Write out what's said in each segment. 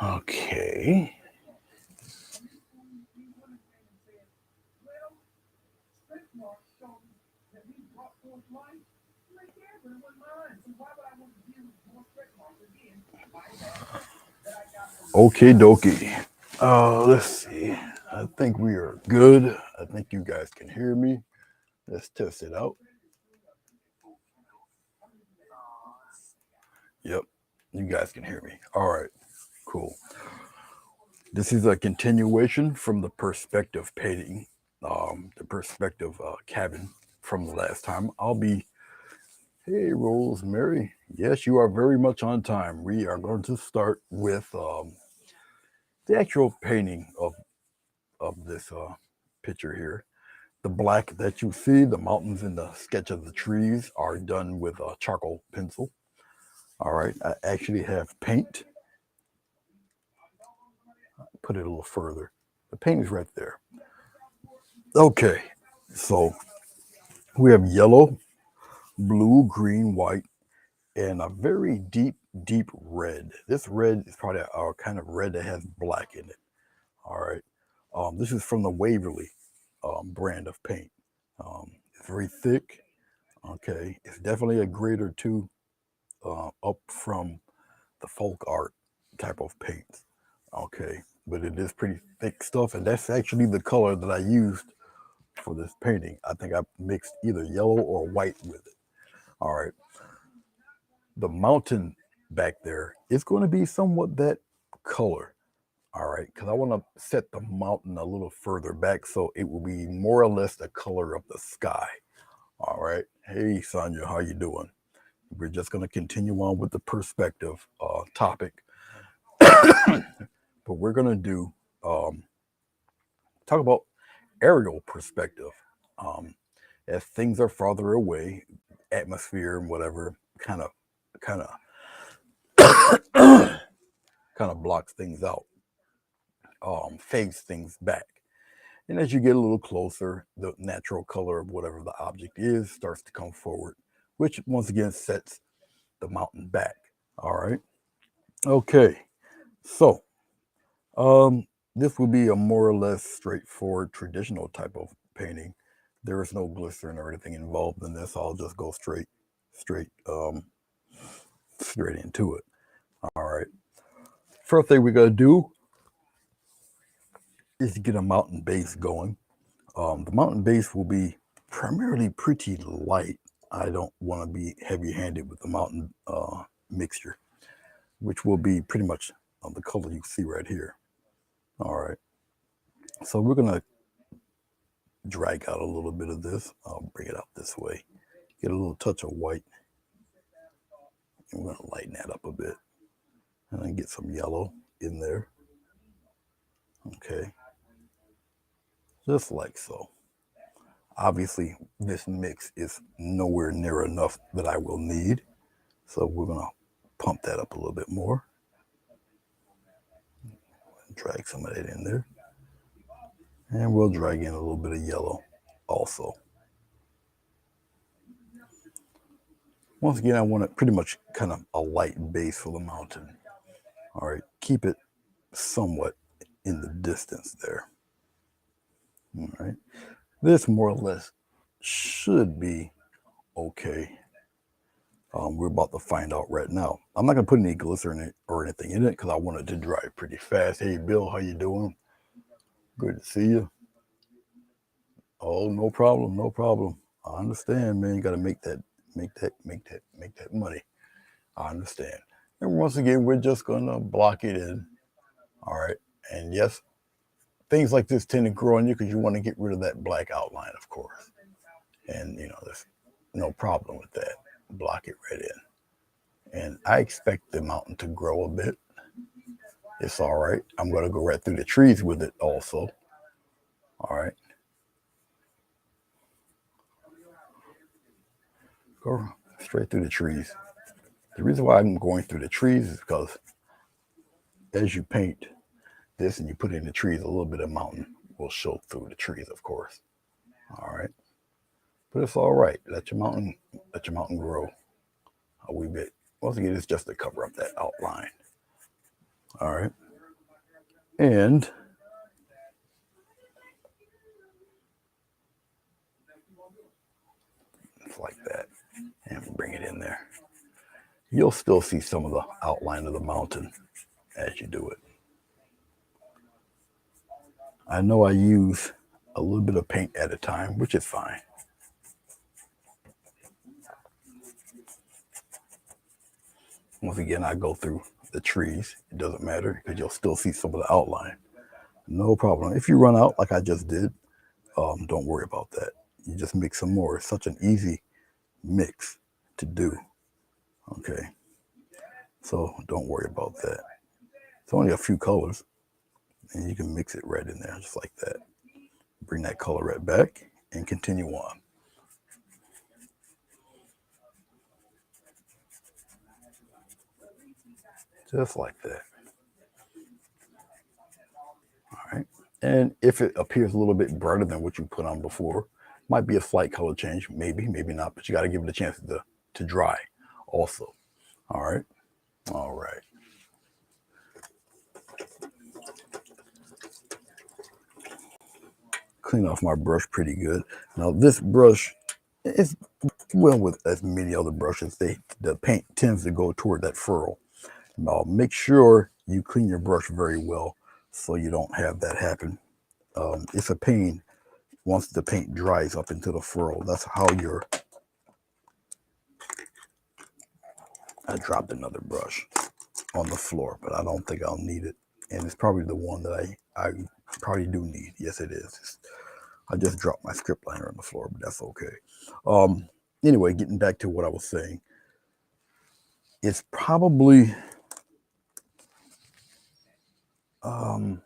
Okay. Okay, dokie. Let's see. I think we are good. I think you guys can hear me. Let's test it out. Yep, you guys can hear me. All right, cool. This is a continuation from the perspective painting, the perspective cabin from the last time. Hey, Rosemary. Yes, you are very much on time. We are going to start with the actual painting of this picture here. The black that you see, the mountains and the sketch of the trees are done with a charcoal pencil. All right, I actually have paint. Put it a little further. The paint is right there. Okay, so we have yellow, blue, green, white, and a very deep, deep red. This red is probably our kind of red that has black in it. All right. This is from the Waverly brand of paint. It's very thick. Okay. It's definitely a grade or two up from the folk art type of paint. Okay. But it is pretty thick stuff. And that's actually the color that I used for this painting. I think I mixed either yellow or white with it. All right. The mountain back there is going to be somewhat that color. All right, because I want to set the mountain a little further back so it will be more or less the color of the sky. All right. Hey, Sonia, how you doing? We're just going to continue on with the perspective topic, but we're going to do talk about aerial perspective. Um, as things are farther away, atmosphere and whatever kind of kind of blocks things out, fades things back. And as you get a little closer, the natural color of whatever the object is starts to come forward, which once again sets the mountain back. All right. Okay. So, this will be a more or less straightforward traditional type of painting. There is no glycerin or anything involved in this. I'll just go straight, straight into it. All right. First thing we're gonna do is to get a mountain base going. The mountain base will be primarily pretty light. I don't want to be heavy-handed with the mountain mixture, which will be pretty much the color you see right here. All right. So we're gonna drag out a little bit of this. I'll bring it out this way. Get a little touch of white, and we're gonna lighten that up a bit, and then get some yellow in there. Okay, just like so. Obviously, this mix is nowhere near enough that I will need, so we're gonna pump that up a little bit more. Drag some of that in there. And we'll drag in a little bit of yellow also. Once again, I want it pretty much kind of a light base for the mountain. All right, keep it somewhat in the distance there. All right, this more or less should be okay. We're about to find out right now. I'm not gonna put any glycerin or anything in it because I want it to dry pretty fast. Hey, Bill, how you doing? Good to see you. Oh, no problem, no problem. I understand, man. You got to make that money. I understand. And once again, we're just gonna block it in. All right. And yes, things like this tend to grow on you because you want to get rid of that black outline, of course. And there's no problem with that. Block it right in. And I expect the mountain to grow a bit. It's all right. I'm gonna go right through the trees with it also. All right. Go straight through the trees. The reason why I'm going through the trees is because as you paint this and you put it in the trees, a little bit of mountain will show through the trees, of course. All right. But it's all right. Let your mountain grow a wee bit. Once again, it's just to cover up that outline. All right. And it's like that. And bring it in there. You'll still see some of the outline of the mountain as you do it. I know I use a little bit of paint at a time, which is fine. Once again, I go through the trees. It doesn't matter because you'll still see some of the outline. No problem. If you run out like I just did, don't worry about that. You just mix some more. It's such an easy mix to do. Okay. So don't worry about that. It's only a few colors and you can mix it right in there just like that. Bring that color right back and continue on. Just like that. All right. And if it appears a little bit brighter than what you put on before, might be a slight color change, maybe not, but you got to give it a chance to dry also. All right. All right. Clean off my brush pretty good. Now this brush is well with as many other brushes. The paint tends to go toward that furrow. Now make sure you clean your brush very well so you don't have that happen. It's a pain once the paint dries up into the furrow. That's how I dropped another brush on the floor, but I don't think I'll need it. And it's probably the one that I probably do need. Yes, it is. I just dropped my script liner on the floor, but that's okay. Anyway, getting back to what I was saying, it's probably I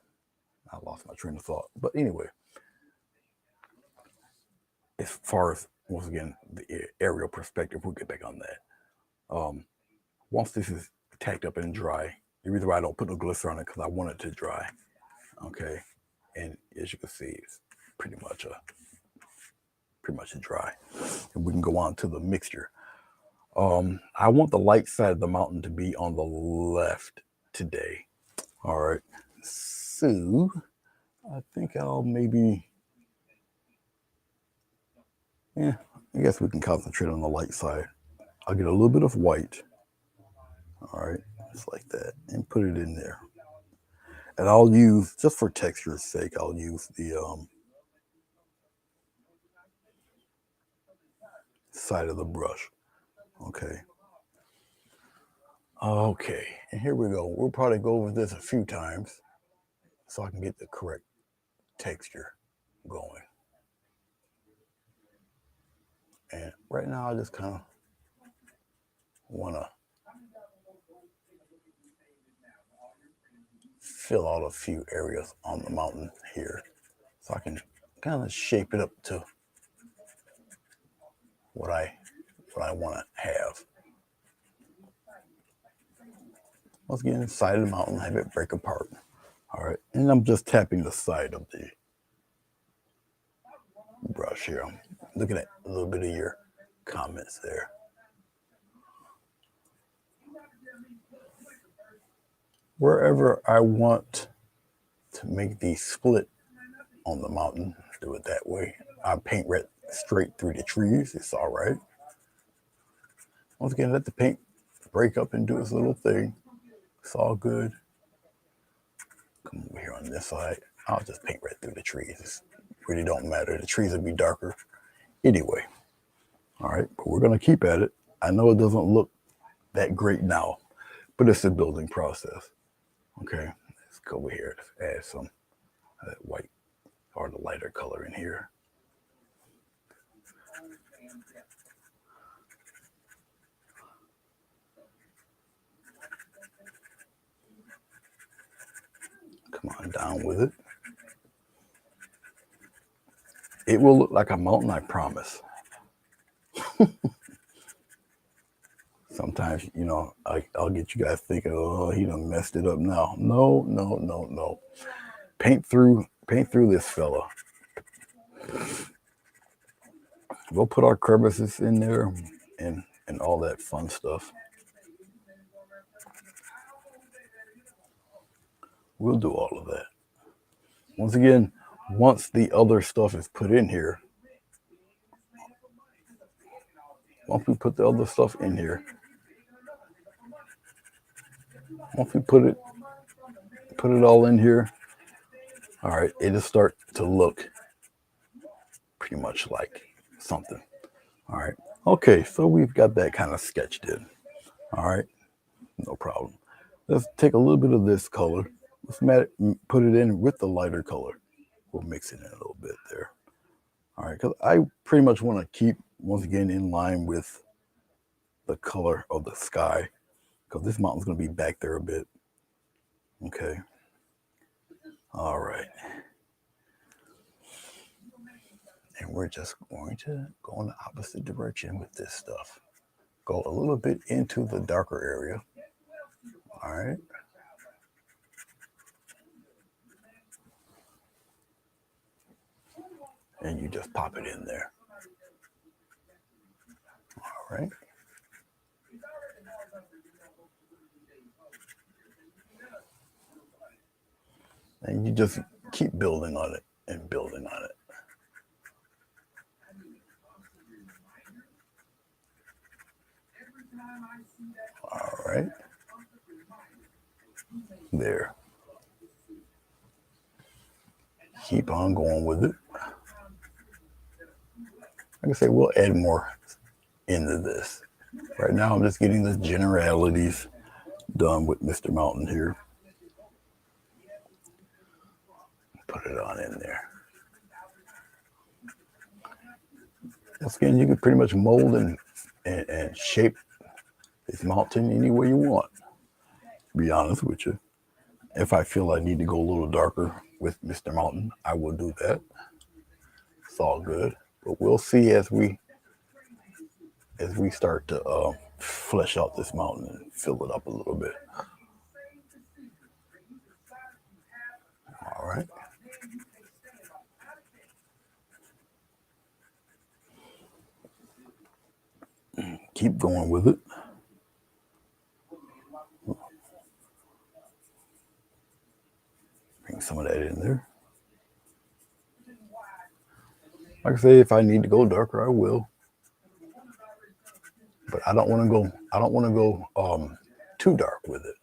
lost my train of thought. But anyway, as far as once again the aerial perspective, we'll get back on that. Once this is tacked up and dry, the reason why I don't put no glister on it because I want it to dry. Okay, and as you can see, it's pretty much dry. And we can go on to the mixture. I want the light side of the mountain to be on the left today. All right, so I think I'll maybe, I guess we can concentrate on the light side. I'll get a little bit of white. All right, just like that, and put it in there. And I'll use, just for texture's sake, I'll use the side of the brush. Okay. Okay, and here we go. We'll probably go over this a few times so I can get the correct texture going. And right now I just kind of want to fill out a few areas on the mountain here so I can kind of shape it up to what I want to have. Once again, side of the mountain, have it break apart. All right, and I'm just tapping the side of the brush here. I'm looking at a little bit of your comments there. Wherever I want to make the split on the mountain, do it that way. I paint right straight through the trees. It's all right. Once again, let the paint break up and do its little thing. It's all good. Come over here on this side. I'll just paint right through the trees. It really don't matter. The trees will be darker anyway. All right, but we're going to keep at it. I know it doesn't look that great now, but it's a building process. Okay, let's go over here. Let's add some of that white or the lighter color in here. Come on down with it. It will look like a mountain, I promise. Sometimes, you know, I'll get you guys thinking, oh, he done messed it up now. No, no, no, no. Paint through this fella. We'll put our crevices in there and all that fun stuff. We'll do all of that. Once again, once the other stuff is put in here, once we put the other stuff in here, once we put it all in here, all right, it'll start to look pretty much like something. All right. Okay, so we've got that kind of sketched in. All right, no problem. Let's take a little bit of this color. Let's put it in with the lighter color. We'll mix it in a little bit there. All right, because I pretty much want to keep, once again, in line with the color of the sky, because this mountain's going to be back there a bit. Okay. All right. And we're just going to go in the opposite direction with this stuff. Go a little bit into the darker area. All right. And you just pop it in there. All right. And you just keep building on it and building on it. All right. There. Keep on going with it. Like I say, we'll add more into this. Right now, I'm just getting the generalities done with Mr. Mountain here. Put it on in there. Once again, you can pretty much mold and shape this mountain any way you want, to be honest with you. If I feel I need to go a little darker with Mr. Mountain, I will do that. It's all good. But we'll see as we start to flesh out this mountain and fill it up a little bit. All right. Keep going with it. Bring some of that in there. Like I say, if I need to go darker, I will. But I don't want to go too dark with it.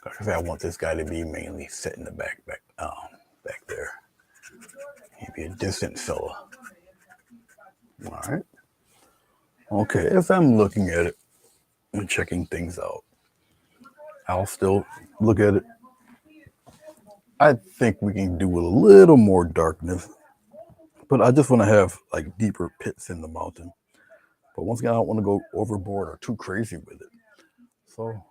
Like I say, I want this guy to be mainly set in the back there. He'd be a distant fella. All right. Okay, as I'm looking at it and checking things out, I'll still look at it. I think we can do with a little more darkness, but I just want to have like deeper pits in the mountain. But once again, I don't want to go overboard or too crazy with it. So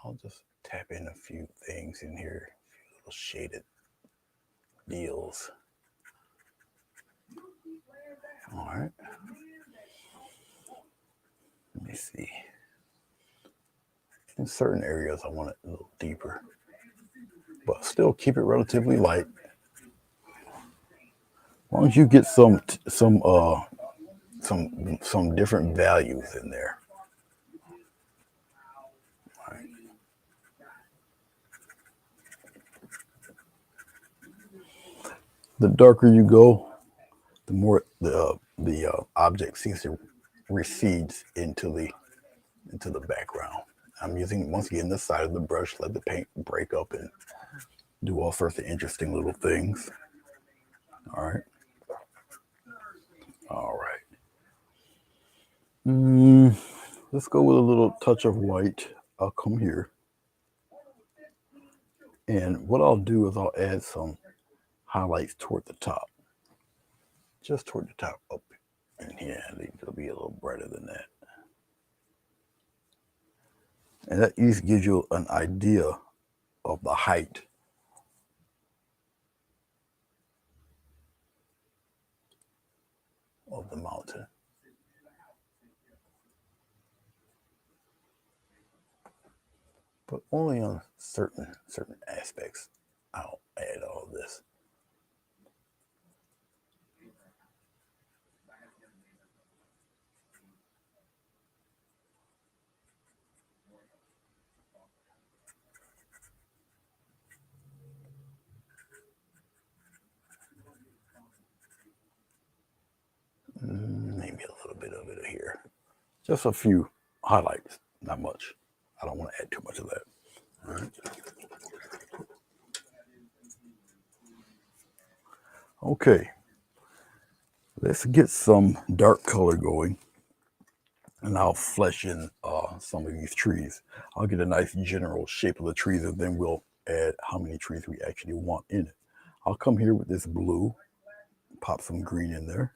I'll just tap in a few things in here, a few little shaded deals. All right. Let me see. In certain areas, I want it a little deeper, but still keep it relatively light. As long as you get some different values in there. Right. The darker you go, the more the object seems to recedes into the background. I'm using, once again, this side of the brush, let the paint break up and do all sorts of interesting little things. All right. All right. Let's go with a little touch of white. I'll come here. And what I'll do is I'll add some highlights toward the top. Just toward the top up in here. It'll be a little brighter than that. And that at least gives you an idea of the height of the mountain. but only on certain aspects. I'll add all this. Maybe a little bit of it here. Just a few highlights, not much. I don't want to add too much of that. All right. Okay, let's get some dark color going, and I'll flesh in some of these trees. I'll get a nice general shape of the trees, and then we'll add how many trees we actually want in it. I'll come here with this blue, pop some green in there.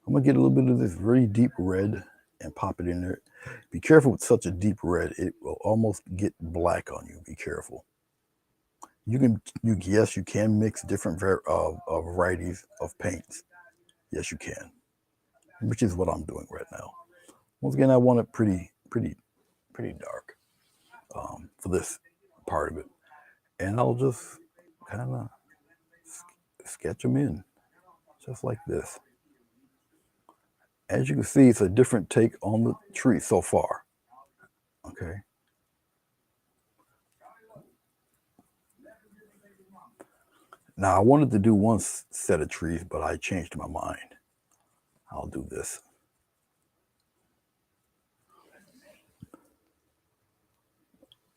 I'm gonna get a little bit of this really deep red and pop it in there. Be careful with such a deep red; it will almost get black on you. Be careful. Yes, you can mix different varieties of paints. Yes, you can, which is what I'm doing right now. Once again, I want it pretty dark for this part of it, and I'll just kind of sketch them in, just like this. As you can see, it's a different take on the tree so far. Okay. Now I wanted to do one set of trees, but I changed my mind. I'll do this.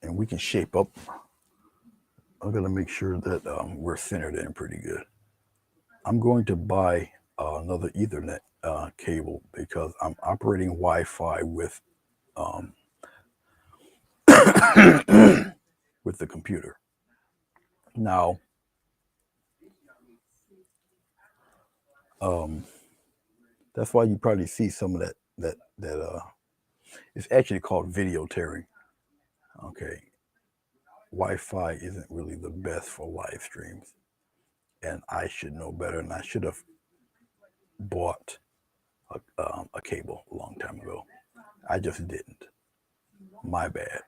And we can shape up. I'm gonna make sure that we're centered in pretty good. I'm going to buy another Ethernet cable because I'm operating Wi-Fi with with the computer. Now, that's why you probably see some of that it's actually called video tearing. Okay, Wi-Fi isn't really the best for live streams, and I should know better, and I should have bought a cable a long time ago. I just didn't. My bad.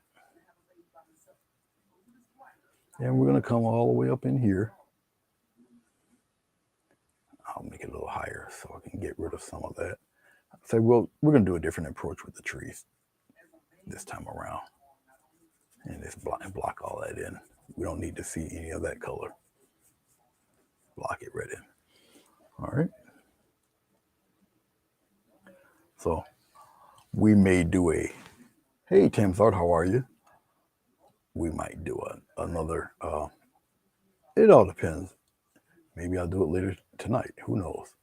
And we're gonna come all the way up in here. I'll make it a little higher so I can get rid of some of that. So we're gonna do a different approach with the trees this time around, and just block all that in. We don't need to see any of that color. Block it right in. All right. So we may do a, hey Tamsart, how are you? We might do another. It all depends. Maybe I'll do it later tonight. Who knows?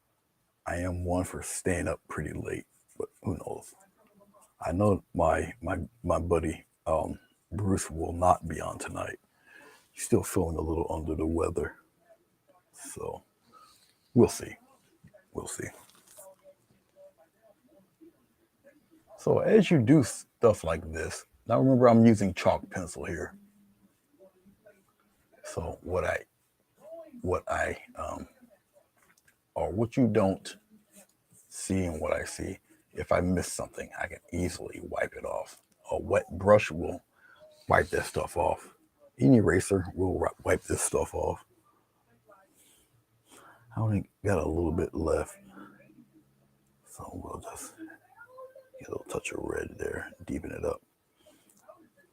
I am one for staying up pretty late, but who knows? I know my buddy Bruce will not be on tonight. He's still feeling a little under the weather, so we'll see. We'll see. So as you do stuff like this, now remember I'm using chalk pencil here. So what you don't see and what I see, if I miss something, I can easily wipe it off. A wet brush will wipe that stuff off. Any eraser will wipe this stuff off. I only got a little bit left, so we'll just get a little touch of red there, deepen it up.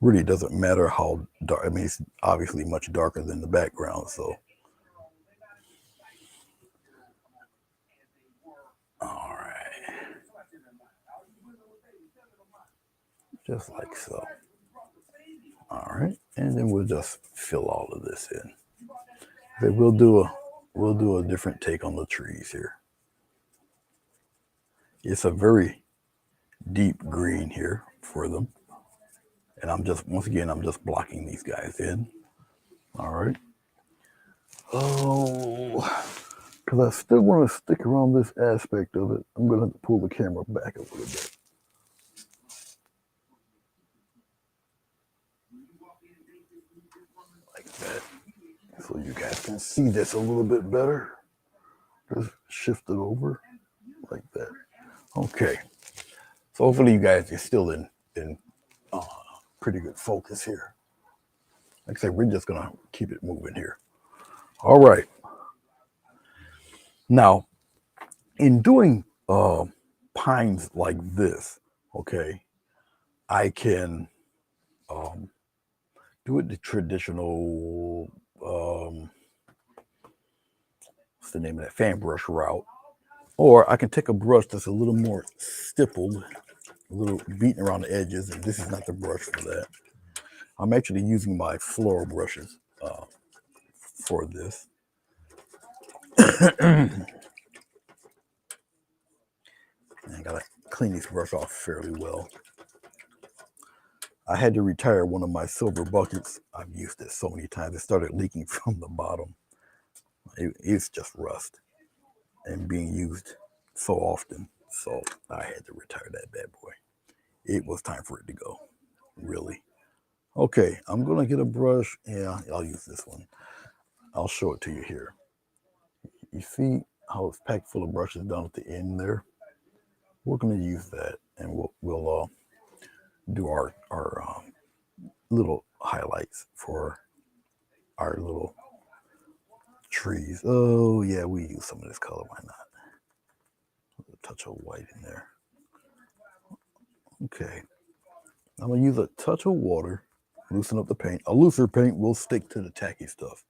Really doesn't matter how dark. I mean, it's obviously much darker than the background, so. All right. Just like so. All right, and then we'll just fill all of this in. Okay, we'll do a different take on the trees here. It's a very deep green here for them. And I'm just blocking these guys in. All right. Oh, because I still want to stick around this aspect of it. I'm going to pull the camera back a little bit. Like that. So you guys can see this a little bit better. Just shift it over like that. Okay. So hopefully you guys are still in pretty good focus here. Like I say, we're just gonna keep it moving here. All right. Now, in doing pines like this, okay, I can do it the traditional, what's the name of that, fan brush route. Or I can take a brush that's a little more stippled, a little beaten around the edges, and this is not the brush for that. I'm actually using my floral brushes for this. And I gotta clean this brush off fairly well. I had to retire one of my silver buckets. I've used it so many times. It started leaking from the bottom. It's just rust and being used so often. So I had to retire that bad boy. It was time for it to go, really. Okay, I'm gonna get a brush. Yeah, I'll use this one. I'll show it to you here. You see how it's packed full of brushes down at the end there? We're gonna use that, and we'll do our little highlights for our little trees. Oh yeah, we use some of this color. Why not? A touch of white in there. Okay, I'm gonna use a touch of water, loosen up the paint. A looser paint will stick to the tacky stuff.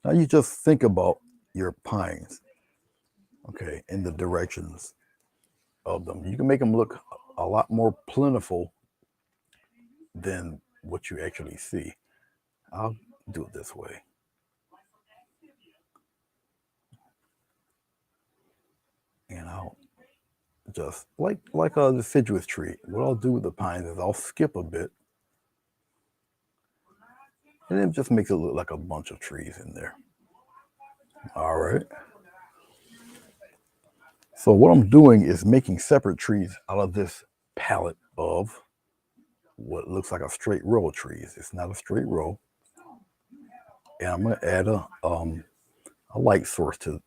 Now you just think about your pines, okay, in the directions of them. You can make them look a lot more plentiful than what you actually see. I'll do it this way. And I'll just like the deciduous tree. What I'll do with the pines is I'll skip a bit, and it just makes it look like a bunch of trees in there. All right. So what I'm doing is making separate trees out of this palette of what looks like a straight row of trees. It's not a straight row. And I'm going to add a light source to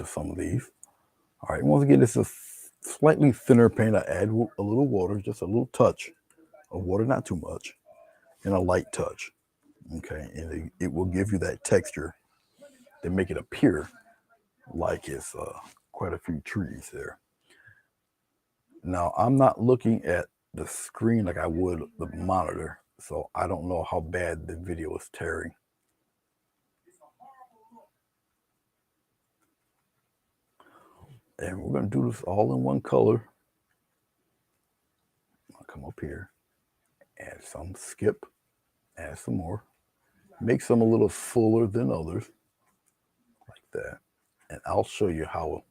some of these. All right. Once again, this is slightly thinner paint. I add a little water, just a little touch of water, not too much, and a light touch. Okay. And it will give you that texture to make it appear like it's quite a few trees there. Now, I'm not looking at the screen like I would the monitor, so I don't know how bad the video is tearing. And we're going to do this all in one color. I'll come up here, add some, skip, add some more. Make some a little fuller than others, like that. And I'll show you how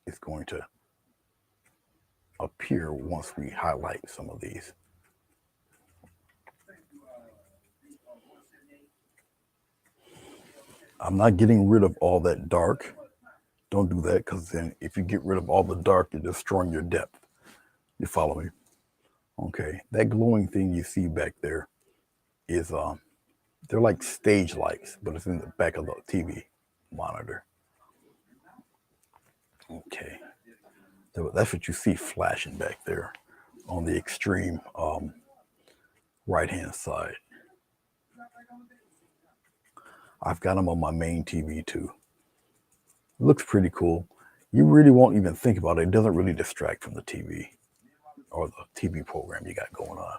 it's going to appear once we highlight some of these. I'm not getting rid of all that dark. Don't do that, because then if you get rid of all the dark, you're destroying your depth. You follow me? Okay, that glowing thing you see back there is they're like stage lights, but it's in the back of the TV monitor. Okay, that's what you see flashing back there on the extreme right hand side. I've got them on my main TV too. It looks pretty cool. You really won't even think about it. It doesn't really distract from the TV or the TV program you got going on.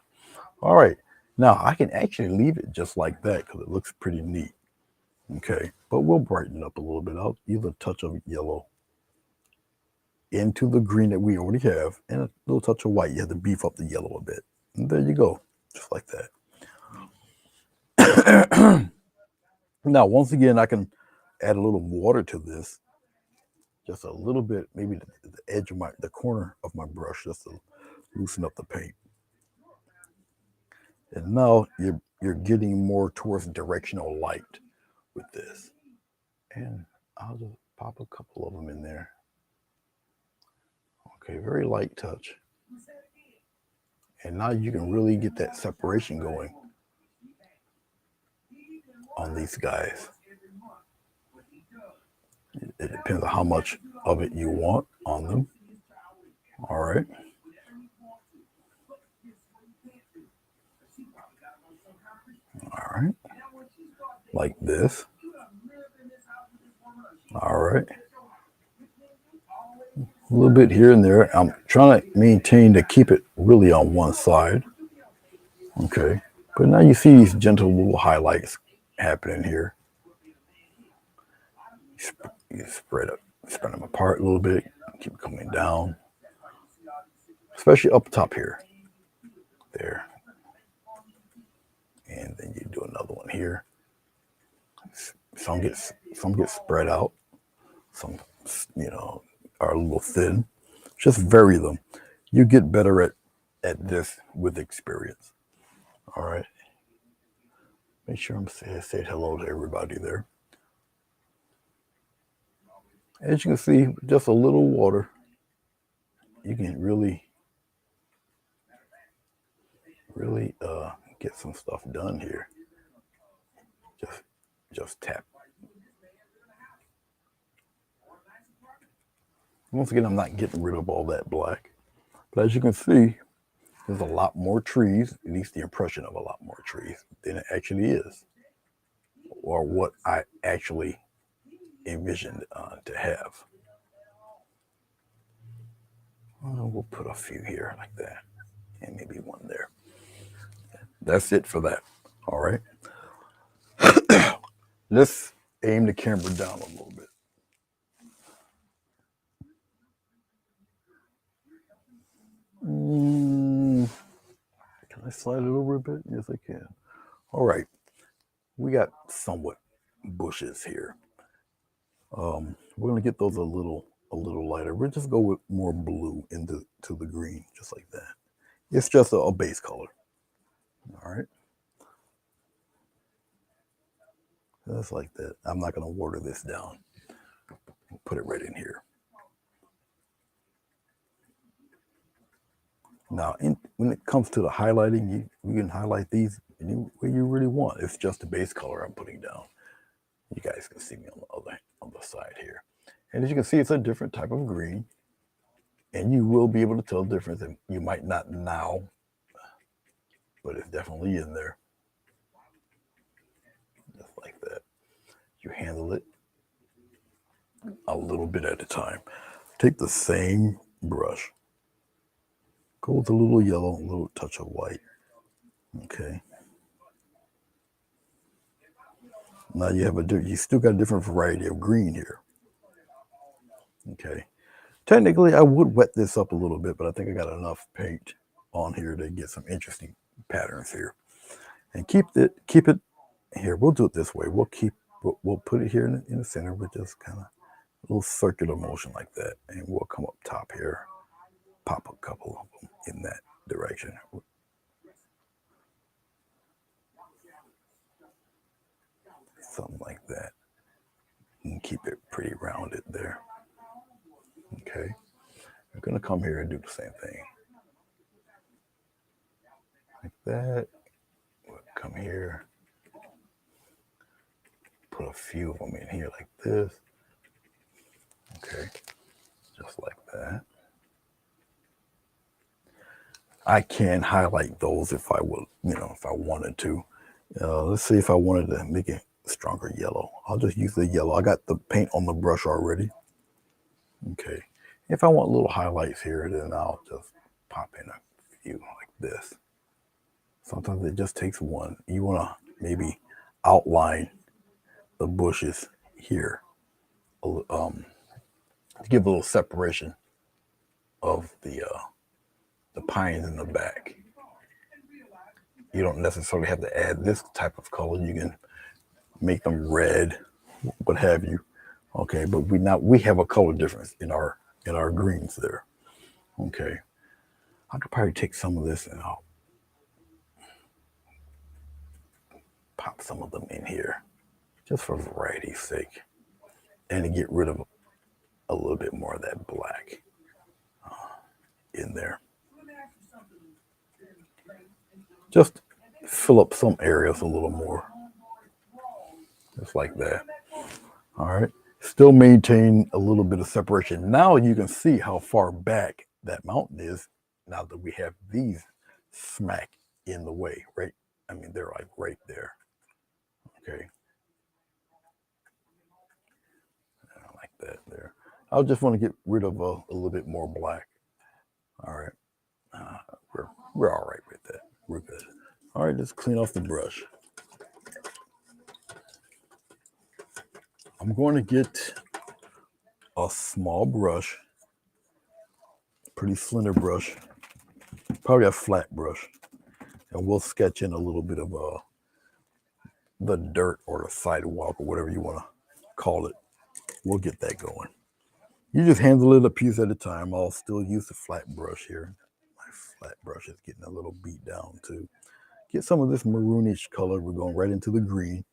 All right, now I can actually leave it just like that because it looks pretty neat. Okay, but we'll brighten it up a little bit. I'll use a touch of yellow into the green that we already have, and a little touch of white. You have to beef up the yellow a bit. And there you go, just like that. Now, once again, I can add a little water to this, just a little bit, maybe the edge of the corner of my brush, just to loosen up the paint. And now you're getting more towards directional light with this. And I'll just pop a couple of them in there. Okay, very light touch. And now you can really get that separation going on these guys. It depends on how much of it you want on them. All right. All right. Like this. All right. A little bit here and there. I'm trying to maintain to keep it really on one side. Okay. But now you see these gentle little highlights happening here. You spread them apart a little bit. Keep coming down. Especially up top here. There. And then you do another one here. Some get spread out. Some, are a little thin. Just vary them. You get better at this with experience. All right. Make sure I'm saying hello to everybody there. As you can see, just a little water, you can really get some stuff done here. Just tap. Once again, I'm not getting rid of all that black, but as you can see, there's a lot more trees, at least the impression of a lot more trees than it actually is, or what I actually envisioned to have. We'll put a few here like that, and maybe one there. That's it for that. All right. Let's aim the camera down a little bit. Can I slide it over a bit? Yes, I can. All right. We got somewhat bushes here. We're gonna get those a little lighter. We'll just go with more blue into the green, just like that. It's just a base color. All right. Just like that. I'm not gonna water this down. Put it right in here. Now, when it comes to the highlighting, you can highlight these any way you really want. It's just the base color I'm putting down. You guys can see me on the side here. And as you can see, it's a different type of green. And you will be able to tell the difference. And you might not now, but it's definitely in there. Just like that. You handle it a little bit at a time. Take the same brush. Go with a little yellow, a little touch of white. Okay. Now you still got a different variety of green here. Okay. Technically, I would wet this up a little bit, but I think I got enough paint on here to get some interesting patterns here. And keep it here. We'll do it this way. We'll put it here in the center with just kind of a little circular motion like that, and we'll come up top here, pop a couple of them in that direction. Something like that. And keep it pretty rounded there. Okay. We're going to come here and do the same thing. Like that. We'll come here. Put a few of them in here like this. Okay. Just like that. I can highlight those if I would, if I wanted to. Let's see if I wanted to make it stronger yellow. I'll just use the yellow. I got the paint on the brush already. Okay. If I want little highlights here, then I'll just pop in a few like this. Sometimes it just takes one. You want to maybe outline the bushes here, to give a little separation of the pines in the back. You don't necessarily have to add this type of color. You can make them red, what have you. Okay, but we have a color difference in our greens there. Okay, I could probably take some of this and I'll pop some of them in here, just for variety's sake, and to get rid of a little bit more of that black in there. Just fill up some areas a little more, just like that. All right. Still maintain a little bit of separation. Now you can see how far back that mountain is now that we have these smack in the way, right? I mean, they're like right there. Okay. I like that there. I just want to get rid of a little bit more black. All right. Uh, we're all right with that. We're good. All right, let's clean off the brush. I'm going to get a small brush, pretty slender brush, probably a flat brush, and we'll sketch in a little bit of the dirt or the sidewalk or whatever you want to call it. We'll get that going. You just handle it a piece at a time. I'll still use the flat brush here. My flat brush is getting a little beat down too. Get some of this maroonish color. We're going right into the green.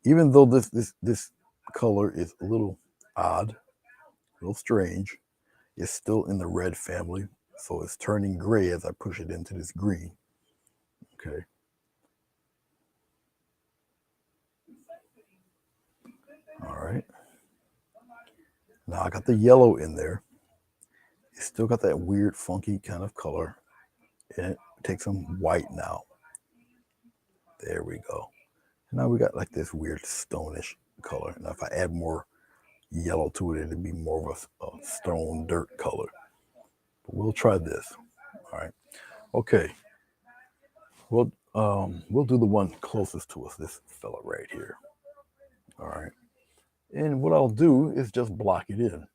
Even though this color is a little odd, a little strange, it's still in the red family. So it's turning gray as I push it into this green. Okay. All right. Now I got the yellow in there. It's still got that weird, funky kind of color. And it takes some white now. There we go. Now we got like this weird stonish color. Now if I add more yellow to it, it'd be more of a stone dirt color. But we'll try this. All right. Okay. We'll do the one closest to us, this fella right here. All right. And what I'll do is just block it in.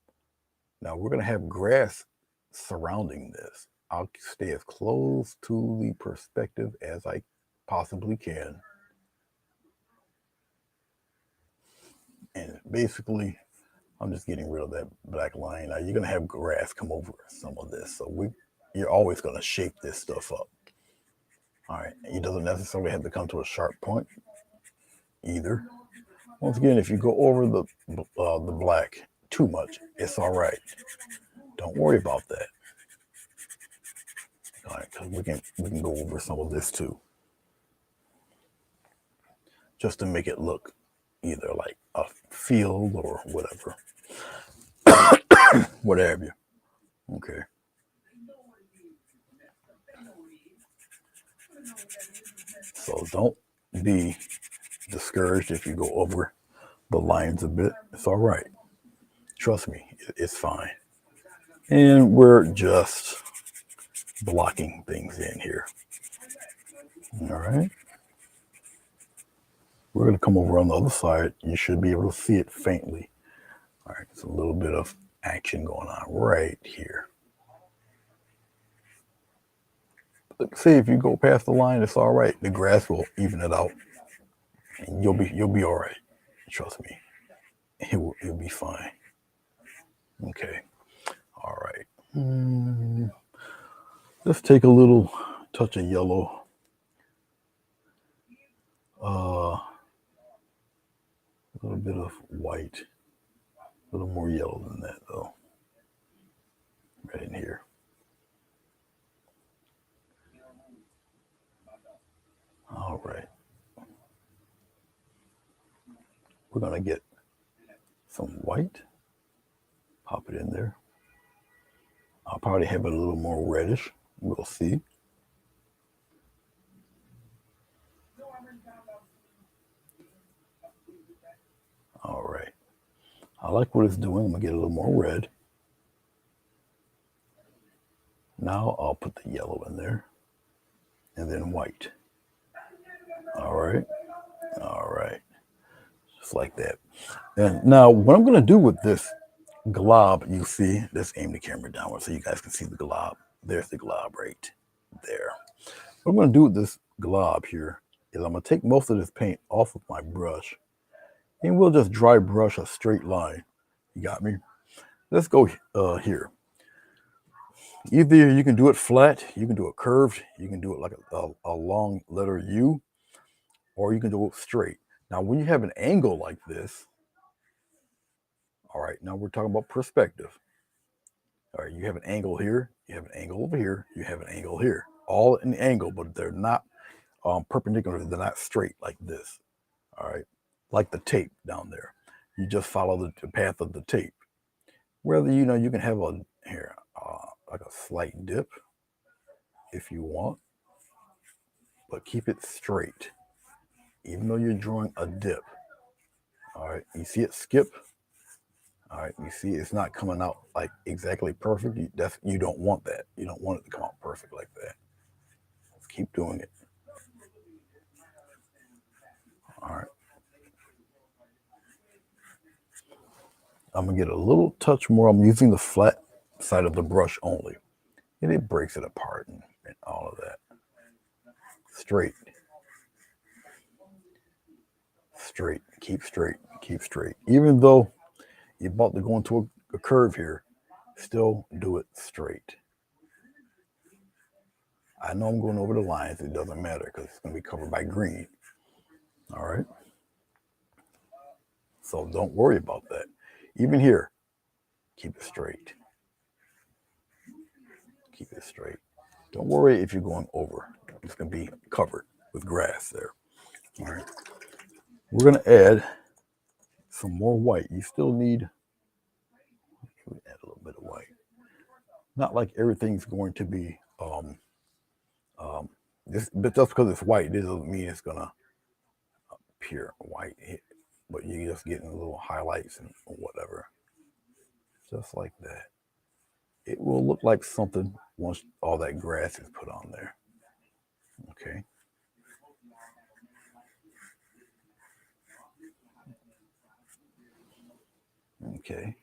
Now we're gonna have grass surrounding this. I'll stay as close to the perspective as I possibly can. And basically, I'm just getting rid of that black line. Now you're gonna have grass come over some of this. So you're always gonna shape this stuff up. All right, it doesn't necessarily have to come to a sharp point either. Once again, if you go over the black too much, it's all right. Don't worry about that. All right, because we can go over some of this too, just to make it look either like a field or whatever, whatever. Okay. So don't be discouraged if you go over the lines a bit. It's all right. Trust me, it's fine. And we're just blocking things in here. All right. We're going to come over on the other side. You should be able to see it faintly. All right. It's a little bit of action going on right here. But see, if you go past the line, it's all right. The grass will even it out. And you'll be all right. Trust me. It'll be fine. Okay. All right. Let's take a little touch of yellow. A little bit of white. A little more yellow than that, though. Right in here. All right. We're going to get some white. Pop it in there. I'll probably have it a little more reddish. We'll see. All right. I like what it's doing. I'm going to get a little more red. Now I'll put the yellow in there. And then white. All right. All right. Just like that. And now what I'm going to do with this glob, you see, let's aim the camera downward so you guys can see the glob. There's the glob right there. What I'm going to do with this glob here is I'm going to take most of this paint off of my brush and we'll just dry brush a straight line. You got me? Let's go here. Either you can do it flat, you can do it curved, you can do it like a long letter U, or you can do it straight. Now, when you have an angle like this, all right, now we're talking about perspective. All right, you have an angle here, you have an angle over here, you have an angle here. All an angle, but they're not perpendicular, they're not straight like this. All right, like the tape down there. You just follow the path of the tape. Whether you can have like a slight dip if you want, but keep it straight. even though you're drawing a dip. All right, you see it skip. All right, you see it's not coming out like exactly perfect. You don't want that. You don't want it to come out perfect like that. Let's keep doing it. All right. I'm gonna get a little touch more. I'm using the flat side of the brush only. And it breaks it apart and all of that. Straight. Straight. Keep straight. Keep straight. Even though you're about to go into a curve here, still do it straight. I know I'm going over the lines. It doesn't matter because it's going to be covered by green. All right. So don't worry about that. Even here, keep it straight. Keep it straight. Don't worry if you're going over. It's going to be covered with grass there. All right. We're going to add some more white. You still need, add a little bit of white. Not like everything's going to be, but just because it's white, it doesn't mean it's going to appear white. But you're just getting little highlights and whatever. Just like that. It will look like something once all that grass is put on there. Okay. Okay.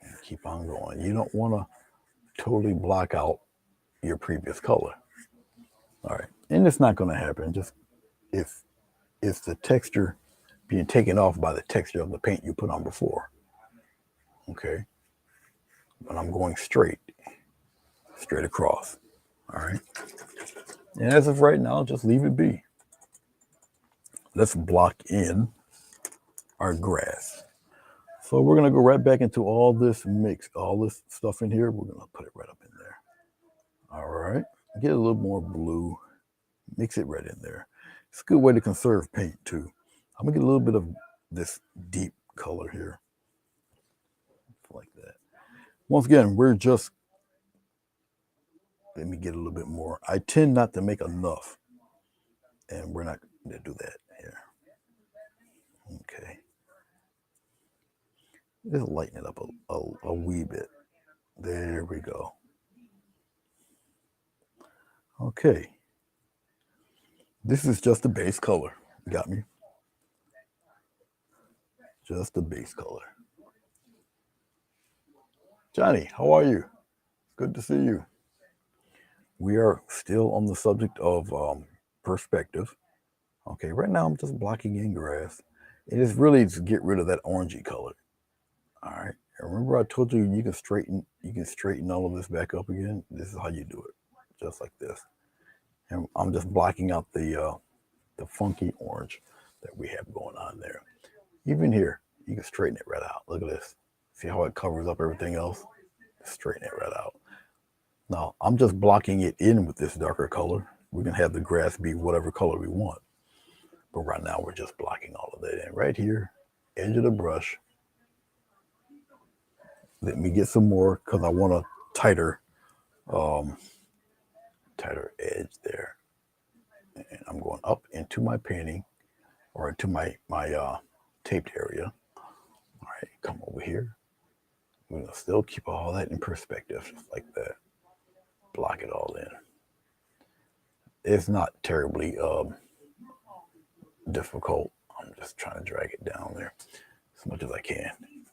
And keep on going. You don't want to totally block out your previous color. All right. And it's not going to happen. Just if it's the texture being taken off by the texture of the paint you put on before. Okay. But I'm going straight across. All right. And as of right now, just leave it be. Let's block in our grass. So we're going to go right back into all this mix, all this stuff in here. We're going to put it right up in there. All right. Get a little more blue. Mix it right in there. It's a good way to conserve paint too. I'm going to get a little bit of this deep color here. Like that. Once again, we're just, let me get a little bit more. I tend not to make enough. And we're not going to do that here. Okay. Just lighten it up a wee bit. There we go. Okay. This is just the base color. Got me? Just the base color. Johnny, how are you? Good to see you. We are still on the subject of perspective. Okay, right now I'm just blocking in grass. It is really to get rid of that orangey color. All right. Remember I told you you can straighten all of this back up again. This is how you do it, just like this. And I'm just blocking out the funky orange that we have going on there. Even here, you can straighten it right out. Look at this. See how it covers up everything else? Straighten it right out. Now, I'm just blocking it in with this darker color. We can have the grass be whatever color we want. But right now, we're just blocking all of that in. Right here, edge of the brush. Let me get some more because I want a tighter edge there. And I'm going up into my painting or into my taped area. All right, come over here. We're going to still keep all that in perspective, just like that. Block it all in. It's not terribly difficult. I'm just trying to drag it down there as much as I can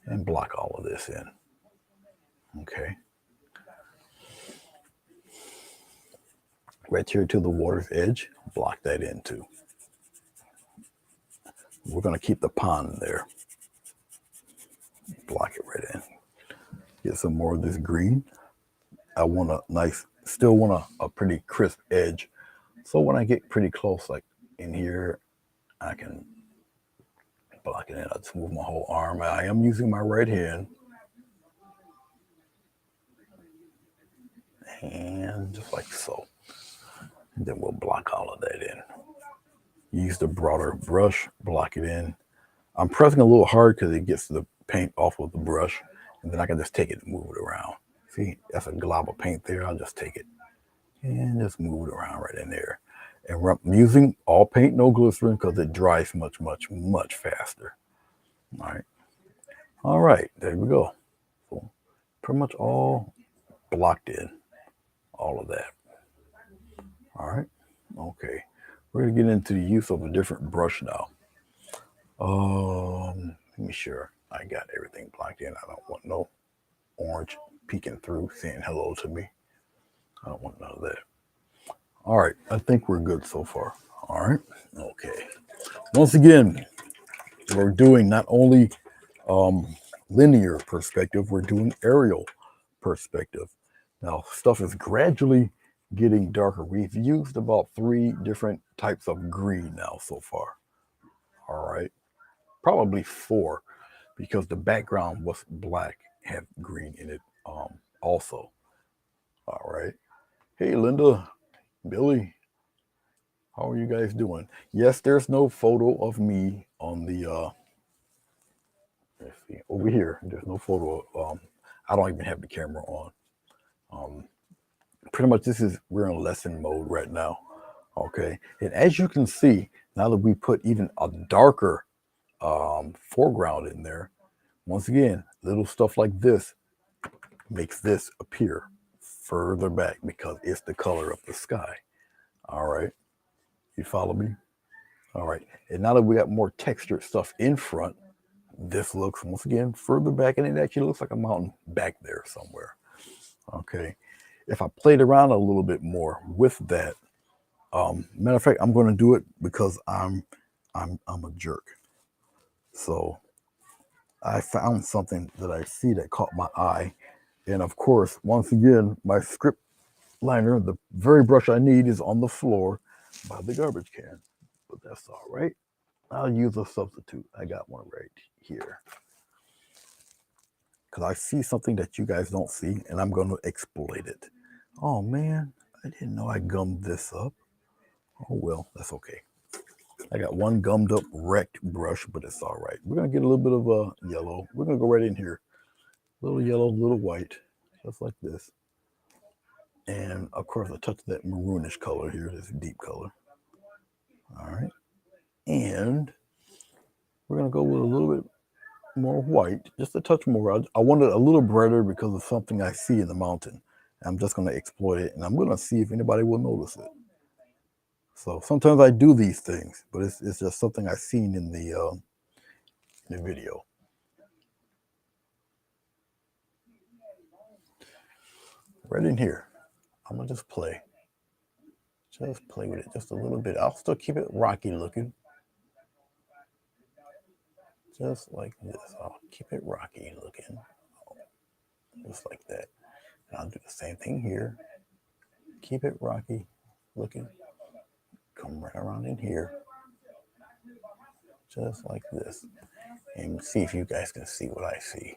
and block all of this in. Okay. Right here to the water's edge, block that in too. We're going to keep the pond there. Block it right in. Get some more of this green. I want a nice, still want a pretty crisp edge. So when I get pretty close, like in here, I can block it in. I just move my whole arm. I am using my right hand. And just like so. And then we'll block all of that in. Use the broader brush, block it in. I'm pressing a little hard because it gets the paint off of the brush. And then I can just take it and move it around. See, that's a glob of paint there. I'll just take it and just move it around right in there. And I'm using all paint, no glycerin, because it dries much, much, much faster. All right. All right, there we go. So pretty much all blocked in, all of that. All right. Okay. We're gonna get into the use of a different brush now. Let me sure I got everything blocked in. I don't want no orange peeking through saying hello to me. I don't want none of that. All right, I think we're good so far. All right, okay. Once again, we're doing not only linear perspective, we're doing aerial perspective. Now, stuff is gradually getting darker. We've used about 3 different types of green now so far. All right, probably 4, because the background was black, had green in it also. All right. Hey, Linda, Billy, how are you guys doing? Yes, there's no photo of me on the, let's see, over here. There's no photo. I don't even have the camera on. Pretty much we're in lesson mode right now. Okay. And as you can see, now that we put even a darker foreground in there, once again, little stuff like this makes this appear further back because it's the color of the sky. All right. You follow me? All right. And now that we got more textured stuff in front, this looks once again further back, and it actually looks like a mountain back there somewhere. Okay. If I played around a little bit more with that, matter of fact, I'm going to do it because I'm a jerk. So I found something that I see that caught my eye, and of course, once again, my script liner, the very brush I need, is on the floor by the garbage can. But that's all right. I'll use a substitute. I got one right here. Because I see something that you guys don't see, and I'm going to exploit it. Oh, man, I didn't know I gummed this up. Oh, well, that's okay. I got one gummed up wrecked brush, but it's all right. We're going to get a little bit of yellow. We're going to go right in here. Little yellow, little white, just like this. And, of course, a touch of that maroonish color here, this deep color. All right. And we're going to go with a little bit more white, just a touch more. I wanted a little brighter because of something I see in the mountain. I'm just going to exploit it, and I'm going to see if anybody will notice it. So sometimes I do these things, but it's just something I've seen in the video. Right in here, I'm going to just play with it just a little bit. I'll still keep it rocky looking. Just like this. I'll keep it rocky looking. Just like that. And I'll do the same thing here. Keep it rocky looking. Come right around in here. Just like this. And see if you guys can see what I see.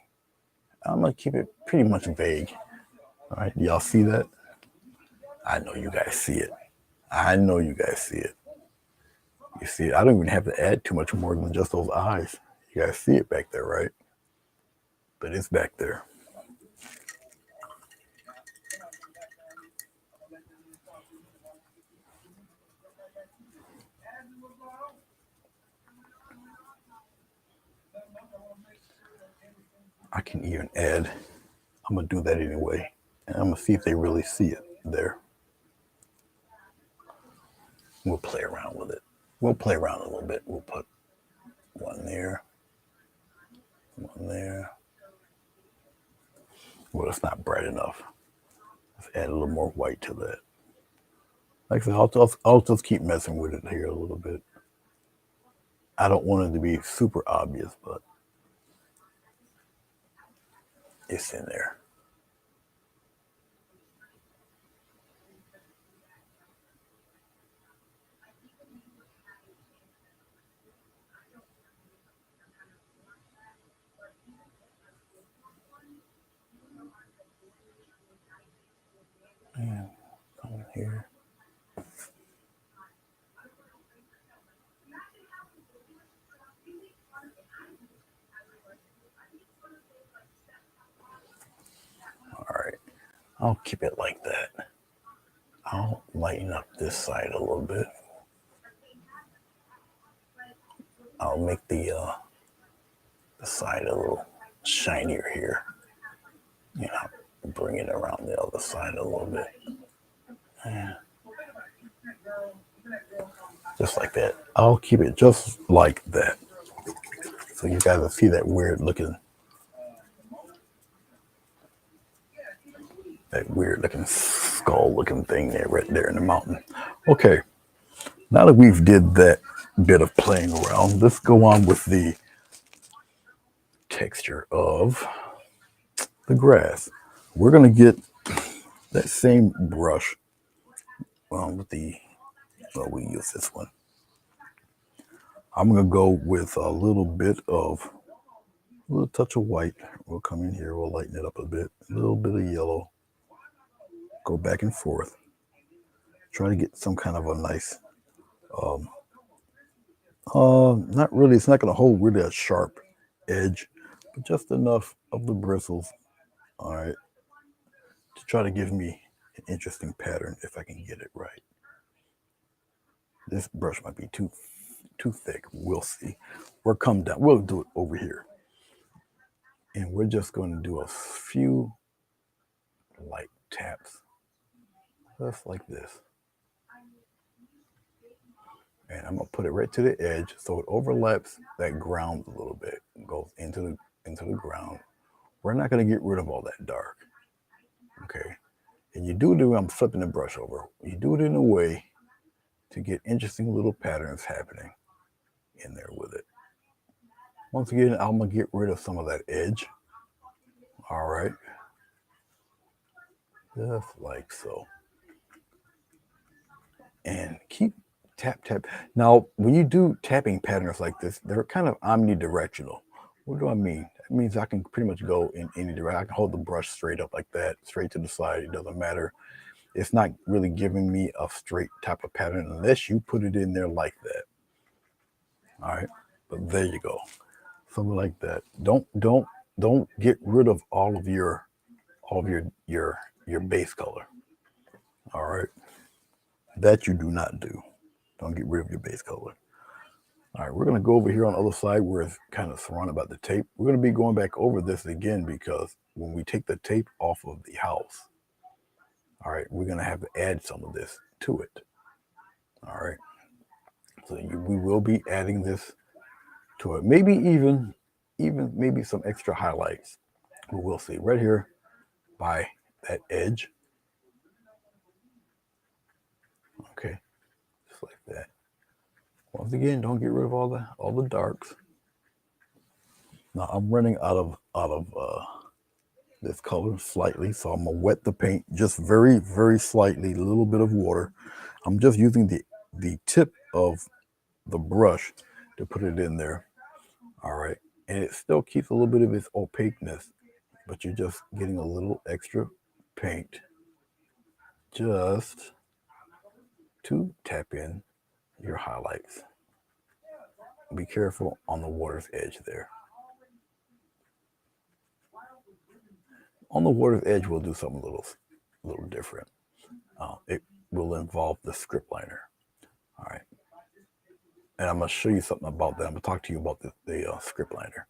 I'm going to keep it pretty much vague. All right. Y'all see that? I know you guys see it. I know you guys see it. You see it. I don't even have to add too much more than just those eyes. You guys see it back there, right? But it's back there. I can even add, I'm going to do that anyway. And I'm going to see if they really see it there. We'll play around with it. We'll play around a little bit. We'll put one there. One there. Well, it's not bright enough. Let's add a little more white to that. Like I said, I'll just keep messing with it here a little bit. I don't want it to be super obvious, but it's in there. And come here. All right. I'll keep it like that. I'll lighten up this side a little bit. I'll make the side a little shinier here. You know, bring it around the other side a little bit. Yeah. Just like that. I'll keep it just like that. So you guys will see that weird looking skull looking thing there, right there in the mountain. Okay, now that we've did that bit of playing around, let's go on with the texture of the grass. We're gonna get that same brush with the, well, we use this one. I'm gonna go with a little touch of white. We'll come in here, we'll lighten it up a bit, a little bit of yellow, go back and forth. Try to get some kind of a nice, not really, it's not gonna hold really a sharp edge, but just enough of the bristles, all right, to try to give me an interesting pattern if I can get it right. This brush might be too thick. We'll see. We'll come down. We'll do it over here. And we're just going to do a few light taps. Just like this. And I'm going to put it right to the edge so it overlaps that ground a little bit. It goes into the ground. We're not going to get rid of all that dark. Okay. And you do it, I'm flipping the brush over. You do it in a way to get interesting little patterns happening in there with it. Once again, I'm going to get rid of some of that edge. All right. Just like so. And keep tap. Now, when you do tapping patterns like this, they're kind of omnidirectional. What do I mean? That means I can pretty much go in any direction. I can hold the brush straight up like that, straight to the side. It doesn't matter. It's not really giving me a straight type of pattern unless you put it in there like that. All right. But there you go. Something like that. Don't get rid of all of your base color. All right. That you do not do. Don't get rid of your base color. All right, we're going to go over here on the other side where it's kind of surrounded by the tape. We're going to be going back over this again because when we take the tape off of the house, all right, we're going to have to add some of this to it. All right. So we will be adding this to it. Maybe even maybe some extra highlights. We'll see right here by that edge. Okay, just like that. Once again, don't get rid of all the darks. Now I'm running out of this color slightly, so I'm gonna wet the paint just very, very slightly, a little bit of water. I'm just using the tip of the brush to put it in there. All right, and it still keeps a little bit of its opaqueness, but you're just getting a little extra paint just to tap in your highlights. Be careful on the water's edge there. On the water's edge, we'll do something a little different. It will involve the script liner. All right. And I'm going to show you something about that. I'm going to talk to you about the script liner.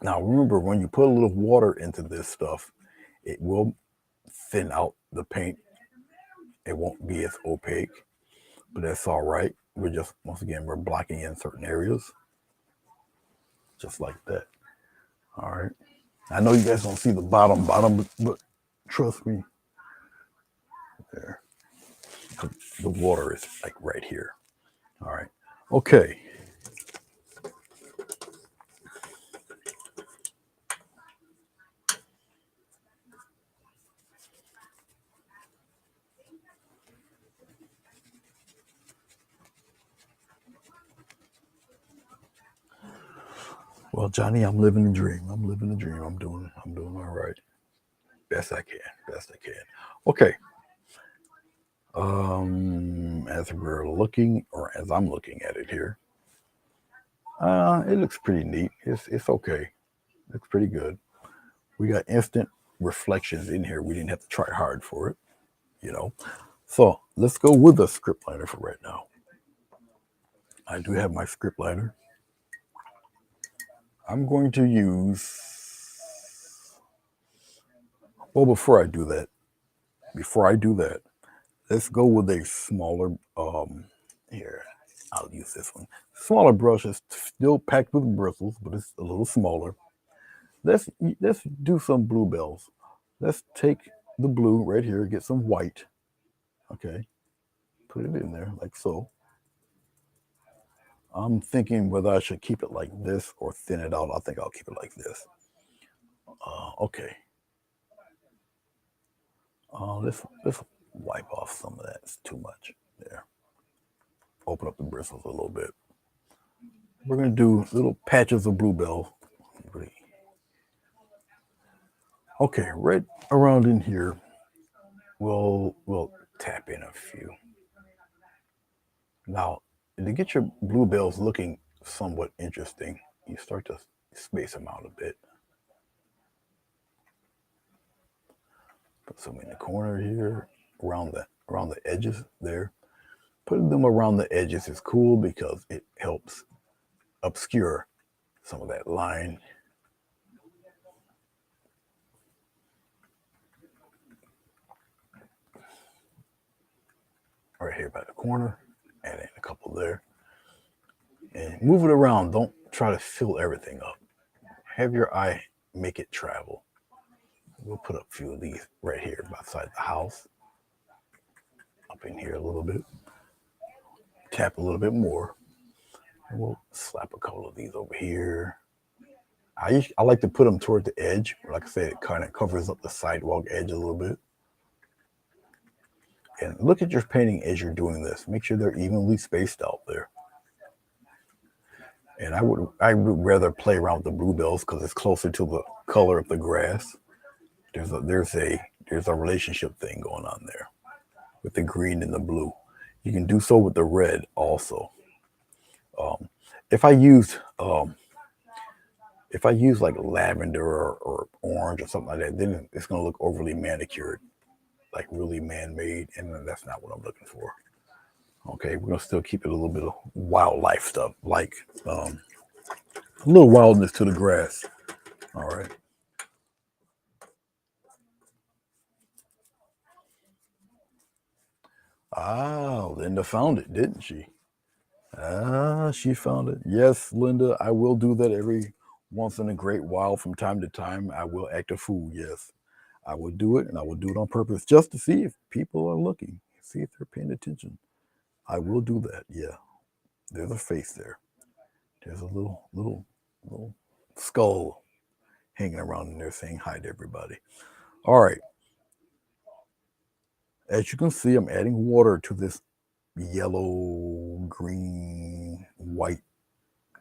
Now, remember, when you put a little water into this stuff, it will thin out the paint. It won't be as opaque, but that's all right. We're just, once again, we're blocking in certain areas. Just like that. All right. I know you guys don't see the bottom, but trust me. There. The water is like right here. All right. Okay. Well, Johnny, I'm living the dream. I'm living the dream. I'm doing all right. Best I can. Okay. As we're looking, or as I'm looking at it here, it looks pretty neat. It's okay. Looks pretty good. We got instant reflections in here. We didn't have to try hard for it, you know. So let's go with the script liner for right now. I do have my script liner. I'm going to use, well, before I do that, let's go with a smaller, here, I'll use this one. Smaller brush is still packed with bristles, but it's a little smaller. Let's do some bluebells. Let's take the blue right here, get some white. Okay, put it in there like so. I'm thinking whether I should keep it like this or thin it out. I think I'll keep it like this. Okay. Let's wipe off some of that. It's too much. There. Open up the bristles a little bit. We're gonna do little patches of bluebell. Okay, right around in here, we'll tap in a few. Now, to get your bluebells looking somewhat interesting, you start to space them out a bit. Put some in the corner here, around the edges there. Putting them around the edges is cool because it helps obscure some of that line. Right here by the corner, add in a couple there. And move it around. Don't try to fill everything up. Have your eye make it travel. We'll put a few of these right here outside the house. Up in here a little bit. Tap a little bit more. And we'll slap a couple of these over here. I like to put them toward the edge. Like I said, it kind of covers up the sidewalk edge a little bit. And look at your painting as you're doing this. Make sure they're evenly spaced out there. And I would rather play around with the bluebells because it's closer to the color of the grass. There's a relationship thing going on there with the green and the blue. You can do so with the red also. If I use like lavender or orange or something like that, then it's going to look overly manicured, like really man-made, and that's not what I'm looking for. Okay, we're going to still keep it a little bit of wildlife stuff, like a little wildness to the grass. All right. Ah, Linda found it, didn't she? Ah, she found it. Yes, Linda, I will do that every once in a great while from time to time. I will act a fool, yes. I will do it, and I will do it on purpose just to see if people are looking, see if they're paying attention. I will do that, yeah. There's a face there. There's a little skull hanging around in there saying hi to everybody. All right. As you can see, I'm adding water to this yellow, green, white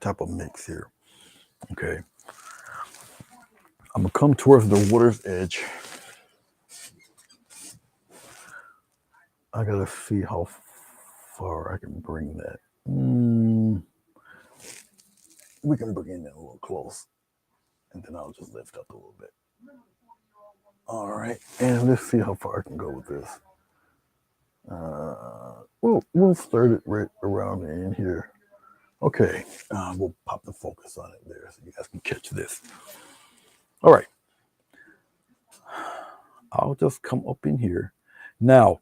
type of mix here. Okay. I'm gonna come towards the water's edge. I gotta see how far I can bring that. We can bring it in a little close, and then I'll just lift up a little bit. All right, and let's see how far I can go with this. We'll start it right around in here. Okay, we'll pop the focus on it there so you guys can catch this. All right, I'll just come up in here. Now,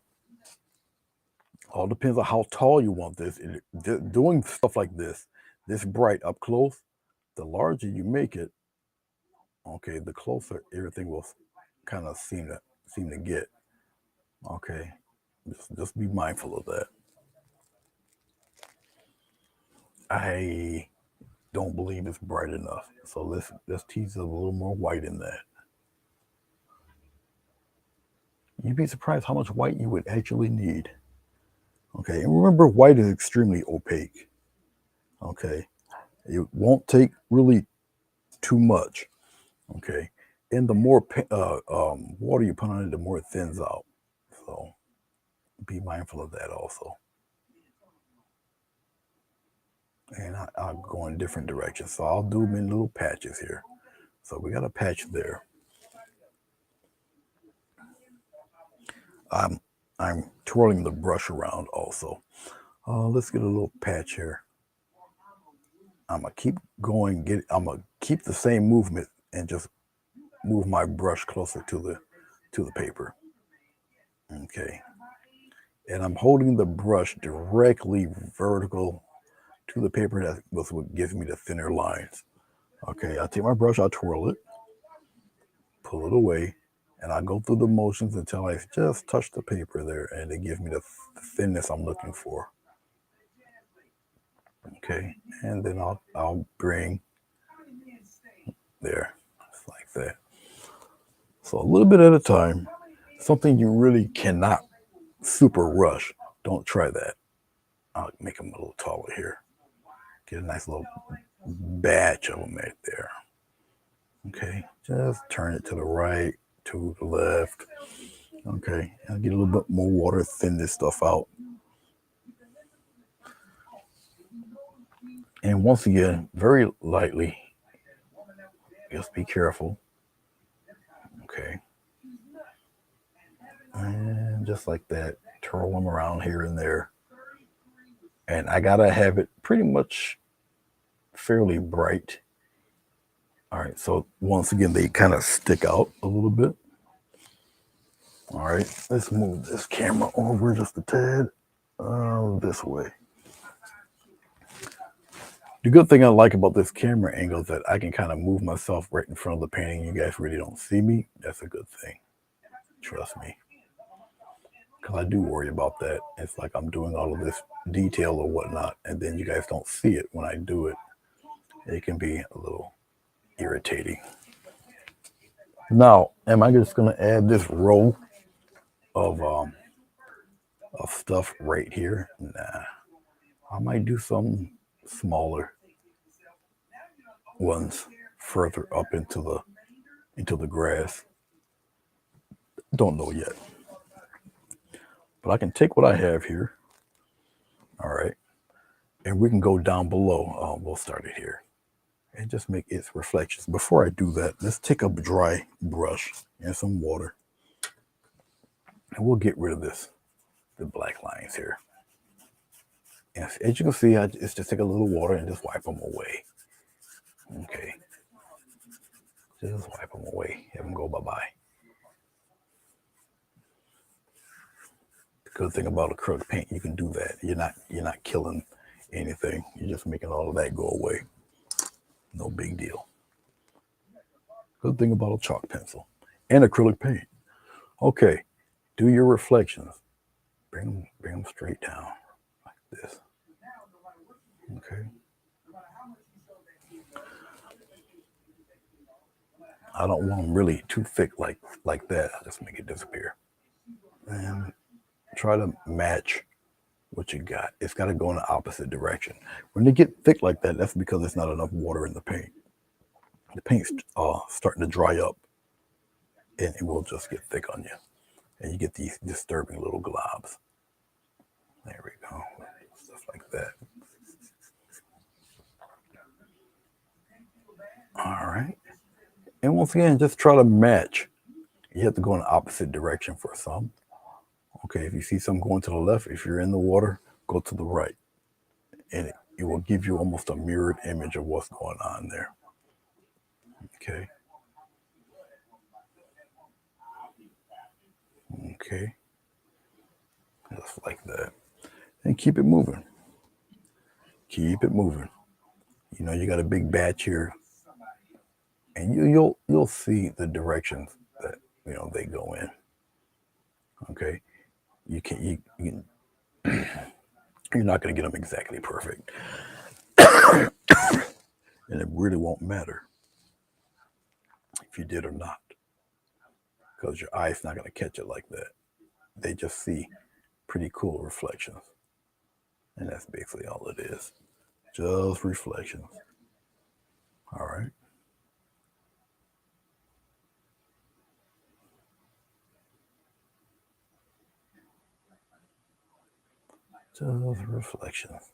all depends on how tall you want this. Doing stuff like this bright up close, the larger you make it, okay, the closer everything will kind of seem to get. Okay, just be mindful of that. I don't believe it's bright enough, so let's tease a little more white in that. You'd be surprised how much white you would actually need. Okay, and remember, white is extremely opaque. Okay, it won't take really too much. Okay, and the more water you put on it, the more it thins out. So be mindful of that also. And I'll go in different directions. So I'll do them in little patches here. So we got a patch there. I'm twirling the brush around also. Let's get a little patch here. I'm gonna keep going. I'm gonna keep the same movement and just move my brush closer to the paper. Okay, and I'm holding the brush directly vertical to the paper. That's what gives me the thinner lines. Okay, I'll take my brush, I'll twirl it, pull it away, and I go through the motions until I just touch the paper there, and it gives me the thinness I'm looking for. Okay, and then I'll bring there, just like that. So a little bit at a time. Something you really cannot super rush. Don't try that. I'll make them a little taller here. Get a nice little batch of them right there. Okay, just turn it to the right, to the left. Okay, I'll get a little bit more water, thin this stuff out. And once again, very lightly, just be careful. Okay. And just like that, twirl them around here and there. And I gotta have it pretty much fairly bright. All right, so once again, they kind of stick out a little bit. All right, let's move this camera over just a tad this way. The good thing I like about this camera angle is that I can kind of move myself right in front of the painting. You guys really don't see me. That's a good thing. Trust me. Because I do worry about that. It's like I'm doing all of this detail or whatnot, and then you guys don't see it when I do it. It can be a little irritating. Now, am I just going to add this row of stuff right here? Nah. I might do some smaller ones further up into the grass. Don't know yet. But I can take what I have here. All right. And we can go down below. We'll start it here. And just make its reflections. Before I do that, let's take a dry brush and some water. And we'll get rid of the black lines here. And as you can see, it's just take a little water and just wipe them away. Okay. Just wipe them away. Have them go bye-bye. The good thing about acrylic paint, you can do that. You're not killing anything. You're just making all of that go away. No big deal. Good thing about a chalk pencil and acrylic paint. Okay, do your reflections. Bring them straight down like this. Okay. I don't want them really too thick like that. I just make it disappear. And try to match what you got. It's got to go in the opposite direction. When they get thick like that, that's because there's not enough water in the paint. The paint's starting to dry up, and it will just get thick on you. And you get these disturbing little globs. There we go. Stuff like that. All right. And once again, just try to match. You have to go in the opposite direction for some. Okay, if you see some going to the left, if you're in the water, go to the right. And it will give you almost a mirrored image of what's going on there. Okay. Okay. Just like that. And keep it moving. Keep it moving. You know, you got a big batch here. And you'll see the directions that they go in. Okay. You can you're not going to get them exactly perfect. And it really won't matter if you did or not, because your eye's not going to catch it like that. They just see pretty cool reflections. And that's basically all it is. Just reflections. All right. Just reflections.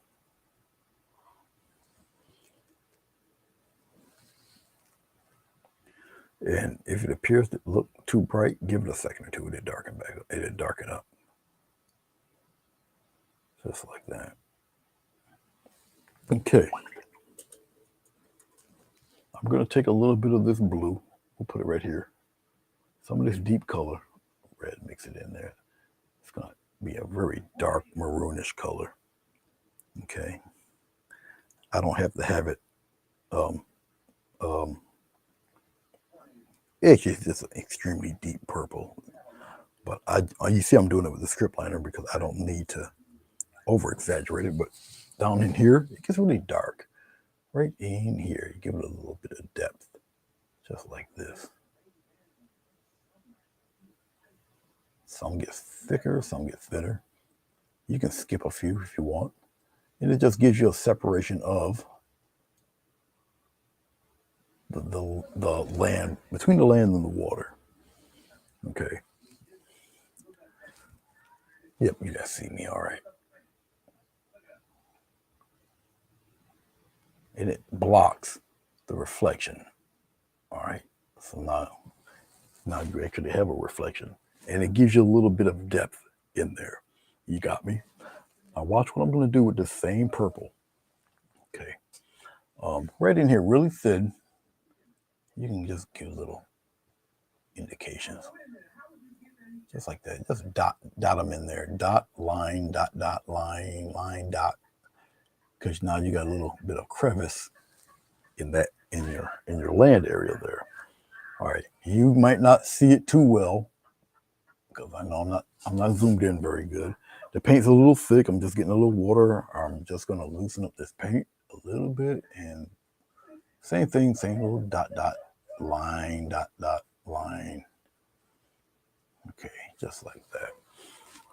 And if it appears to look too bright, give it a second or two. It'll darken back. It'll darken up. Just like that. Okay. I'm going to take a little bit of this blue. We'll put it right here. Some of this deep color, red, mix it in there. It's going to be a very dark maroonish color. Okay. I don't have to have it. It's just an extremely deep purple. But you see I'm doing it with the script liner because I don't need to over exaggerate it. But down in here, it gets really dark. Right in here, you give it a little bit of depth, just like this. Some gets thicker, some get thinner. You can skip a few if you want. And it just gives you a separation of the land, between the land and the water. Okay. Yep, you guys see me all right. And it blocks the reflection. All right. So now you actually have a reflection. And it gives you a little bit of depth in there. You got me? Now watch what I'm going to do with this same purple. Okay. Right in here, really thin. You can just give little indications. Just like that. Just dot them in there. Dot, line, dot, line, dot. Because now you got a little bit of crevice in your land area there. All right. You might not see it too well because I know I'm not zoomed in very good. The paint's a little thick. I'm just getting a little water. I'm just going to loosen up this paint a little bit, and same thing, same little dot, line, dot, line. Okay, just like that.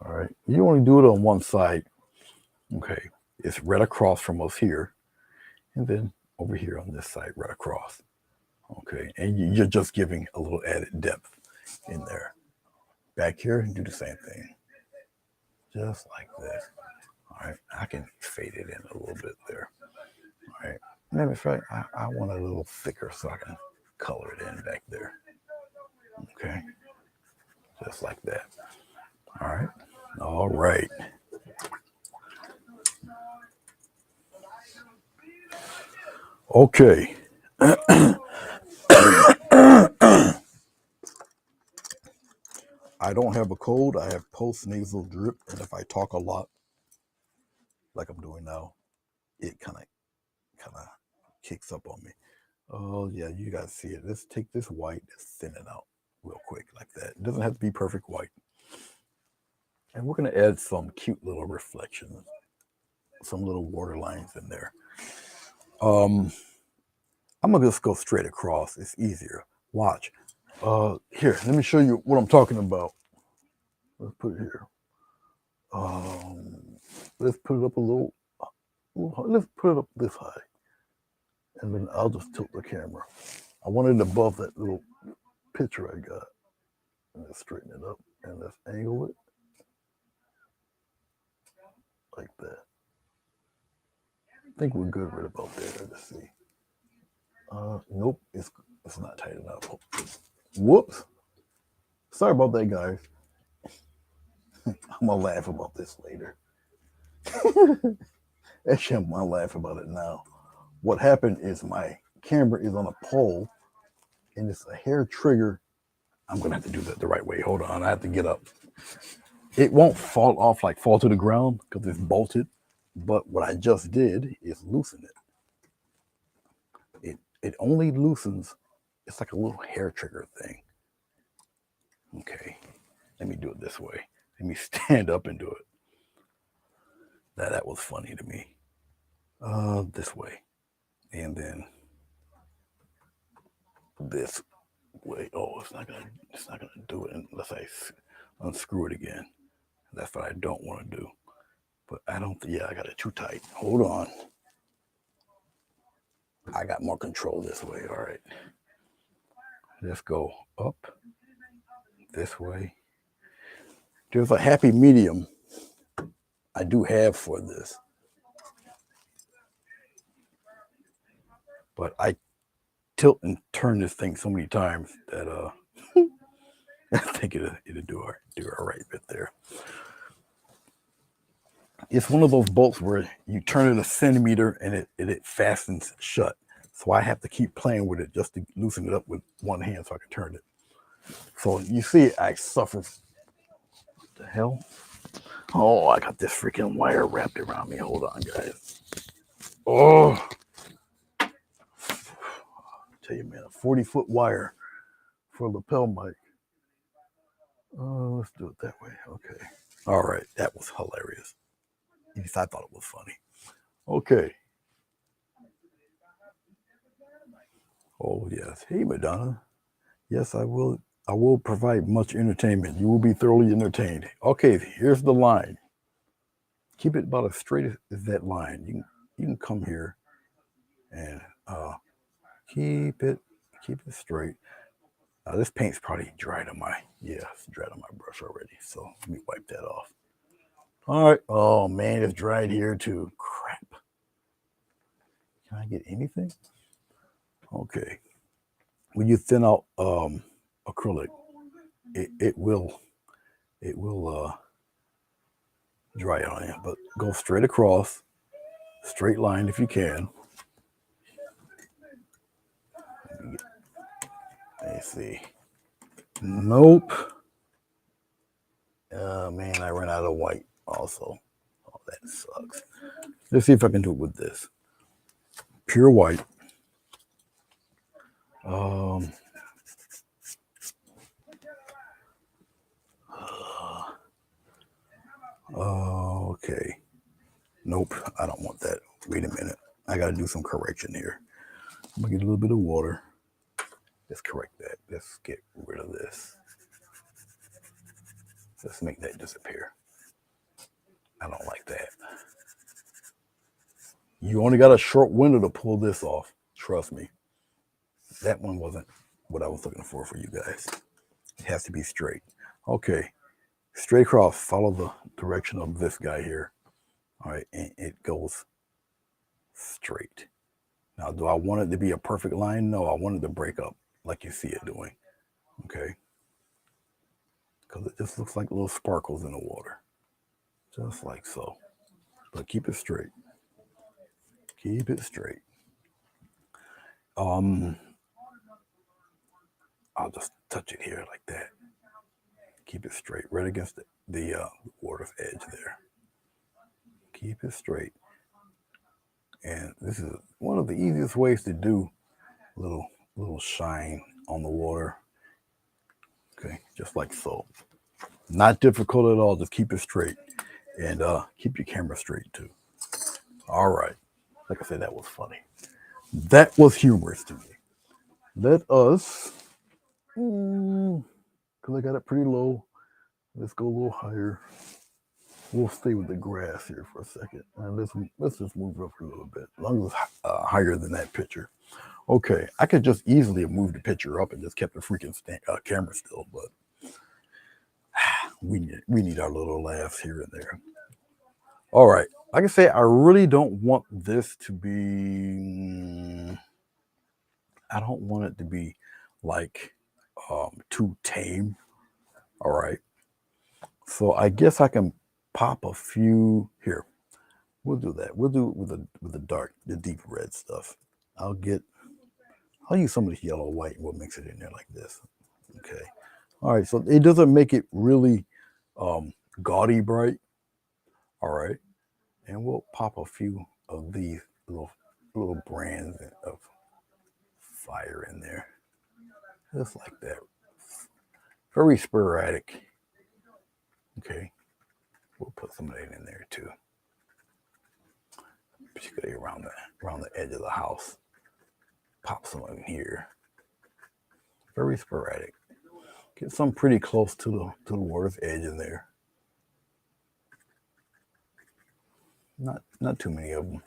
All right. You only do it on one side. Okay. It's right across from us here. And then over here on this side, right across. Okay. And you're just giving a little added depth in there. Back here, do the same thing. Just like this. All right. I can fade it in a little bit there. All right. Matter of fact, I want it a little thicker so I can color it in back there. Okay. Just like that. All right. All right. Okay. I don't have a cold. I have post-nasal drip. And if I talk a lot, like I'm doing now, it kind of kicks up on me. Oh, yeah, you guys see it. Let's take this white, let's thin it out real quick like that. It doesn't have to be perfect white. And we're going to add some cute little reflections, some little water lines in there. I'm going to just go straight across. It's easier. Watch. Here, let me show you what I'm talking about. Let's put it here. Let's put it up a little. Let's put it up this high. And then I'll just tilt the camera. I want it above that little picture I got. And let's straighten it up. And let's angle it. Like that. I think we're good right about there. Let's see. Nope, it's not tight enough. Whoops. Sorry about that, guys. I'm gonna laugh about this later. Actually, I'm gonna laugh about it now. What happened is my camera is on a pole, and it's a hair trigger. I'm gonna have to do that the right way. Hold on, I have to get up. It won't fall off, like fall to the ground, because it's bolted. But what I just did is loosen it. It only loosens. It's like a little hair trigger thing. Okay, let me do it this way. Let me stand up and do it. That was funny to me. This way, and then this way. Oh, it's not gonna do it unless I unscrew it again. That's what I don't want to do. But I don't. Yeah, I got it too tight. Hold on. I got more control this way. All right. Let's go up this way. There's a happy medium I do have for this. But I tilt and turn this thing so many times that I think it'll do all right bit there. It's one of those bolts where you turn it a centimeter and it fastens shut. So I have to keep playing with it just to loosen it up with one hand so I can turn it. So you see, I suffer. What the hell? Oh, I got this freaking wire wrapped around me. Hold on, guys. Oh, I tell you, man, a 40-foot wire for a lapel mic. Oh, let's do it that way. Okay. All right. That was hilarious. At least I thought it was funny. Okay. Oh, yes. Hey, Madonna. Yes, I will. I will provide much entertainment. You will be thoroughly entertained. Okay, here's the line. Keep it about as straight as that line. You can come here and keep it straight. This paint's probably dried on my it's dried on my brush already. So let me wipe that off. All right. Oh man, it's dried here too. Crap. Can I get anything? Okay. When you thin out acrylic, it will dry on you, but go straight across, straight line if you can. Let me see. Nope. Man, I ran out of white also. Oh, that sucks. Let's see if I can do it with this. Pure white. Okay. Nope, I don't want that. Wait a minute. I got to do some correction here. I'm going to get a little bit of water. Let's correct that. Let's get rid of this. Let's make that disappear. I don't like that. You only got a short window to pull this off. Trust me. That one wasn't what I was looking for you guys. It has to be straight. Okay. Straight across. Follow the direction of this guy here. All right. And it goes straight. Now, do I want it to be a perfect line? No, I want it to break up like you see it doing. Okay. Because it just looks like little sparkles in the water. Just like so. But keep it straight. Keep it straight. I'll just touch it here like that. Keep it straight, right against the water's edge there. Keep it straight. And this is one of the easiest ways to do a little shine on the water. Okay, just like so. Not difficult at all. Just keep it straight, and keep your camera straight too. All right. Like I said, that was funny. That was humorous to me. Let us, because I got it pretty low. Let's go a little higher. We'll stay with the grass here for a second. And let's just move up a little bit. As long as it's higher than that picture. Okay, I could just easily have moved the picture up and just kept the freaking camera still, but we need our little laughs here and there. All right, like I say, I really don't want this to be. I don't want it to be like too tame. All right, so I guess I can pop a few here. We'll do that. We'll do it with the deep red stuff. I'll use some of this yellow white and we'll mix it in there like this. Okay. All right. So it doesn't make it really gaudy bright. All right. And we'll pop a few of these little brands of fire in there. Just like that. Very sporadic. Okay. We'll put some of that in there too. Particularly around the edge of the house. Pop some in here. Very sporadic. Get some pretty close to the water's edge in there. Not too many of them.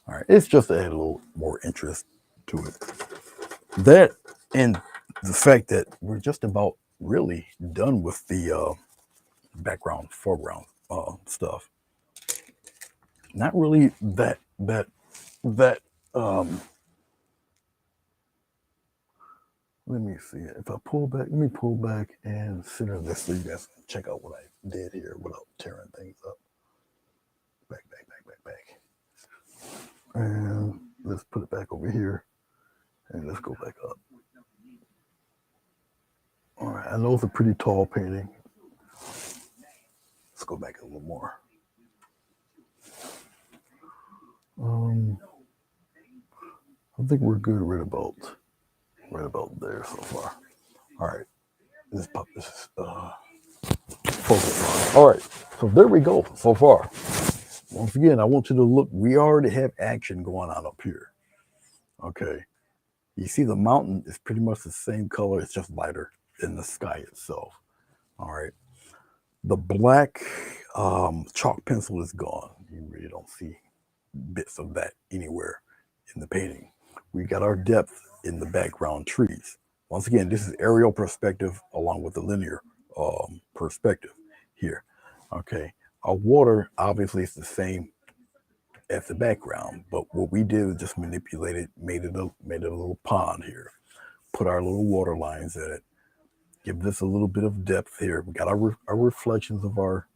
All right, it's just to add a little more interest to it. That and the fact that we're just about really done with the background, foreground stuff. Not really that let me see. If I pull back, let me pull back and center this so you guys can check out what I did here without tearing things up. Back, back, back, back, back. And let's put it back over here and let's go back up. All right, I know it's a pretty tall painting. Let's go back a little more. Um, I think we're good right about there so far. All right, let's pop this focus on. All right, so there we go so far. Once again, I want you to look. We already have action going on up here. Okay, you see the mountain is pretty much the same color. It's just lighter than the sky itself. All right, the black chalk pencil is gone. You really don't see bits of that anywhere in the painting. We got our depth in the background trees. Once again, this is aerial perspective along with the linear perspective here. Okay, our water obviously is the same as the background, but what we did was just manipulate it, made it a little pond here, put our little water lines in it, give this a little bit of depth here. We got our reflections of our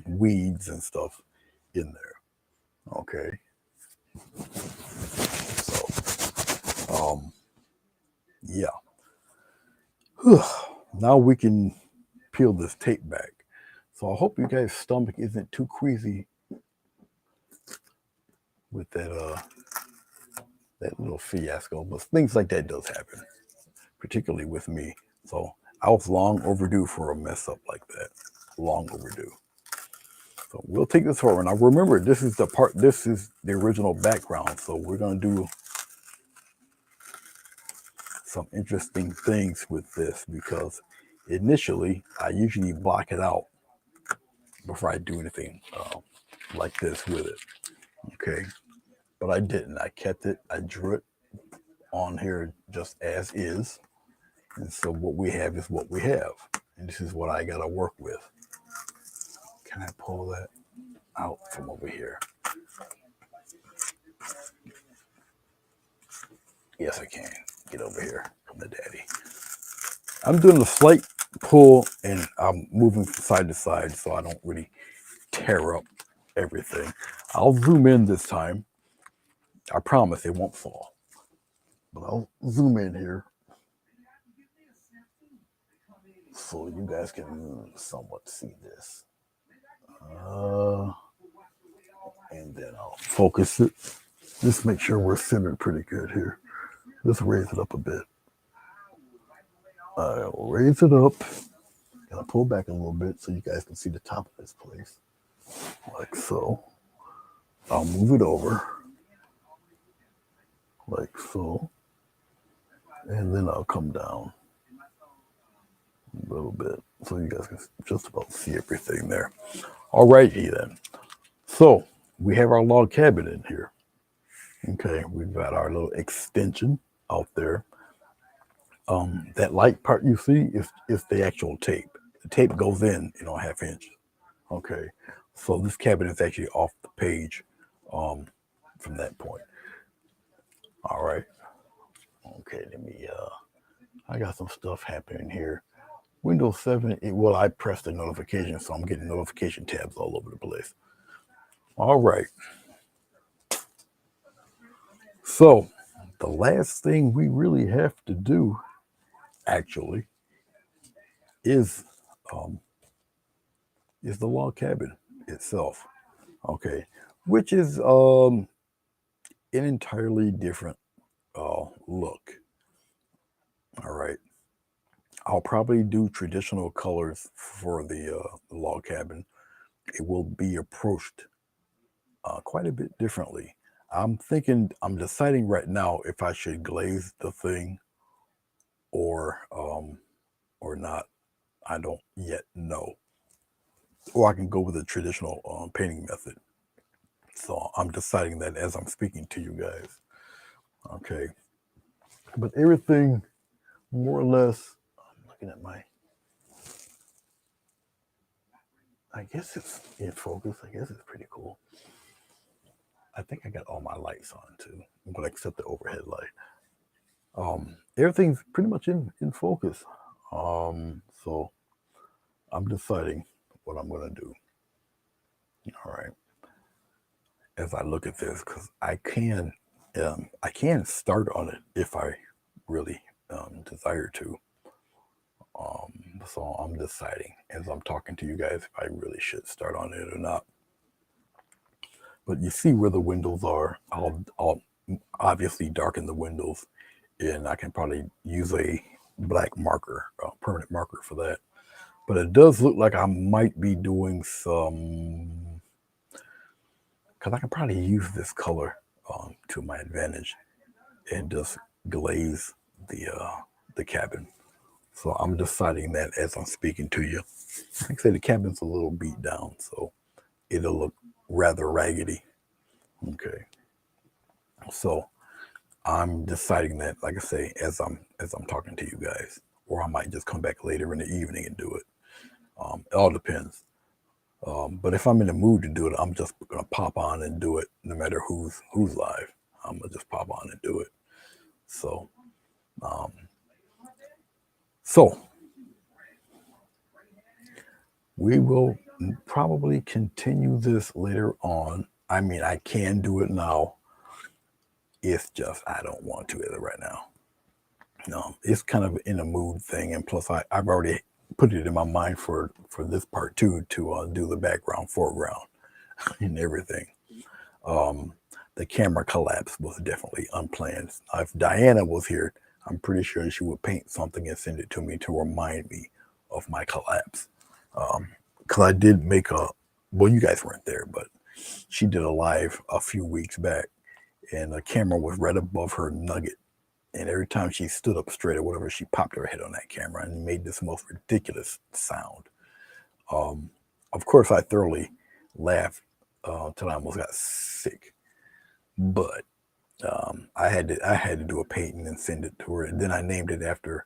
weeds and stuff in there. Okay, so yeah. Now we can peel this tape back. So I hope you guys' stomach isn't too queasy with that little fiasco, but things like that does happen, particularly with me. So I was long overdue for a mess up like that. Long overdue. So we'll take this forward. Now remember, this is the original background. So we're gonna do some interesting things with this because initially I usually block it out before I do anything like this with it. Okay, but I didn't. I kept it. I drew it on here just as is. And so what we have is what we have. And this is what I got to work with. Can I pull that out from over here? Yes, I can. Get over here. Come to daddy. I'm doing a slight pull and I'm moving from side to side so I don't really tear up everything. I'll zoom in this time. I promise it won't fall. But I'll zoom in here so you guys can somewhat see this. And then I'll focus it. Just make sure we're centered pretty good here. Let's raise it up a bit. I'll raise it up. And I'll pull back a little bit so you guys can see the top of this place. Like so. I'll move it over. Like so. And then I'll come down a little bit so you guys can just about see everything there. All righty then. So we have our log cabin in here. Okay, we've got our little extension out there. That light part you see is the actual tape. The tape goes in, 1/2 inch. Okay, so this cabin is actually off the page from that point. All right. Okay, let me. I got some stuff happening here. Windows 7. Well, I pressed the notification, so I'm getting notification tabs all over the place. All right. So the last thing we really have to do, actually, is the log cabin itself. Okay, which is an entirely different look. All right, I'll probably do traditional colors for the log cabin. It will be approached quite a bit differently. I'm deciding right now if I should glaze the thing or not. I don't yet know. Or I can go with a traditional painting method. So I'm deciding that as I'm speaking to you guys. Okay. But everything more or less, I'm looking at I guess it's in focus. I guess it's pretty cool. I think I got all my lights on too, but except the overhead light. Everything's pretty much in focus. So I'm deciding what I'm gonna do. All right. As I look at this, because I can start on it if I really desire to. So I'm deciding as I'm talking to you guys if I really should start on it or not. But you see where the windows are. I'll obviously darken the windows, and I can probably use a black marker, a permanent marker for that. But it does look like I might be doing some, because I can probably use this color to my advantage and just glaze the cabin. So I'm deciding that as I'm speaking to you. Like I say, the cabin's a little beat down, so it'll look rather raggedy. Okay. So I'm deciding that, like I say, as I'm talking to you guys, or I might just come back later in the evening and do it. It all depends. But if I'm in the mood to do it, I'm just gonna pop on and do it, no matter who's live. I'm gonna just pop on and do it. So, um, so we will probably continue this later on. I mean, I can do it now. It's just I don't want to right now. No, it's kind of in a mood thing, and plus I've already put it in my mind for this part too to do the background, foreground, and everything. Um, the camera collapse was definitely unplanned. If Diana was here, I'm pretty sure she would paint something and send it to me to remind me of my collapse. Because I did make well, you guys weren't there, but she did a live a few weeks back, and the camera was right above her nugget. And every time she stood up straight or whatever, she popped her head on that camera and made this most ridiculous sound. Um, of course, I thoroughly laughed till I almost got sick. But I had to do a painting and send it to her, and then I named it after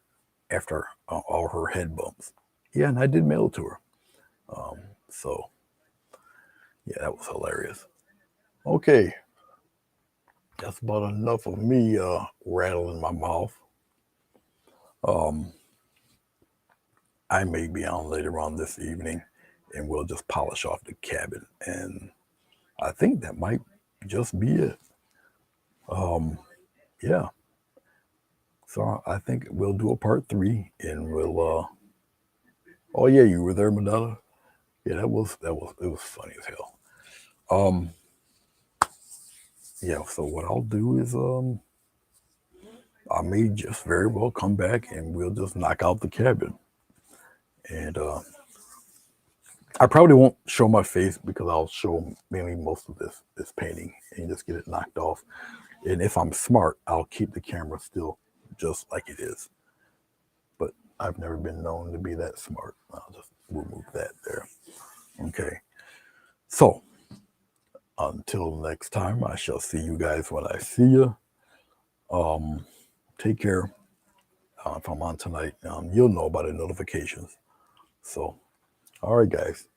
all her head bumps. Yeah, and I did mail it to her. So yeah, that was hilarious. Okay, that's about enough of me rattling my mouth. Um, I may be on later on this evening, and we'll just polish off the cabin, and I think that might just be it. Um, yeah. So I think we'll do a part three, and we'll. Oh yeah, you were there, Madonna. Yeah, that was it was funny as hell. Um, yeah. So what I'll do is I may just very well come back and we'll just knock out the cabin, and I probably won't show my face because I'll show mainly most of this painting and just get it knocked off. And if I'm smart, I'll keep the camera still just like it is. But I've never been known to be that smart. I'll just remove that there. Okay. So until next time, I shall see you guys when I see you. Um, take care. If I'm on tonight, you'll know about the notifications. So, all right, guys.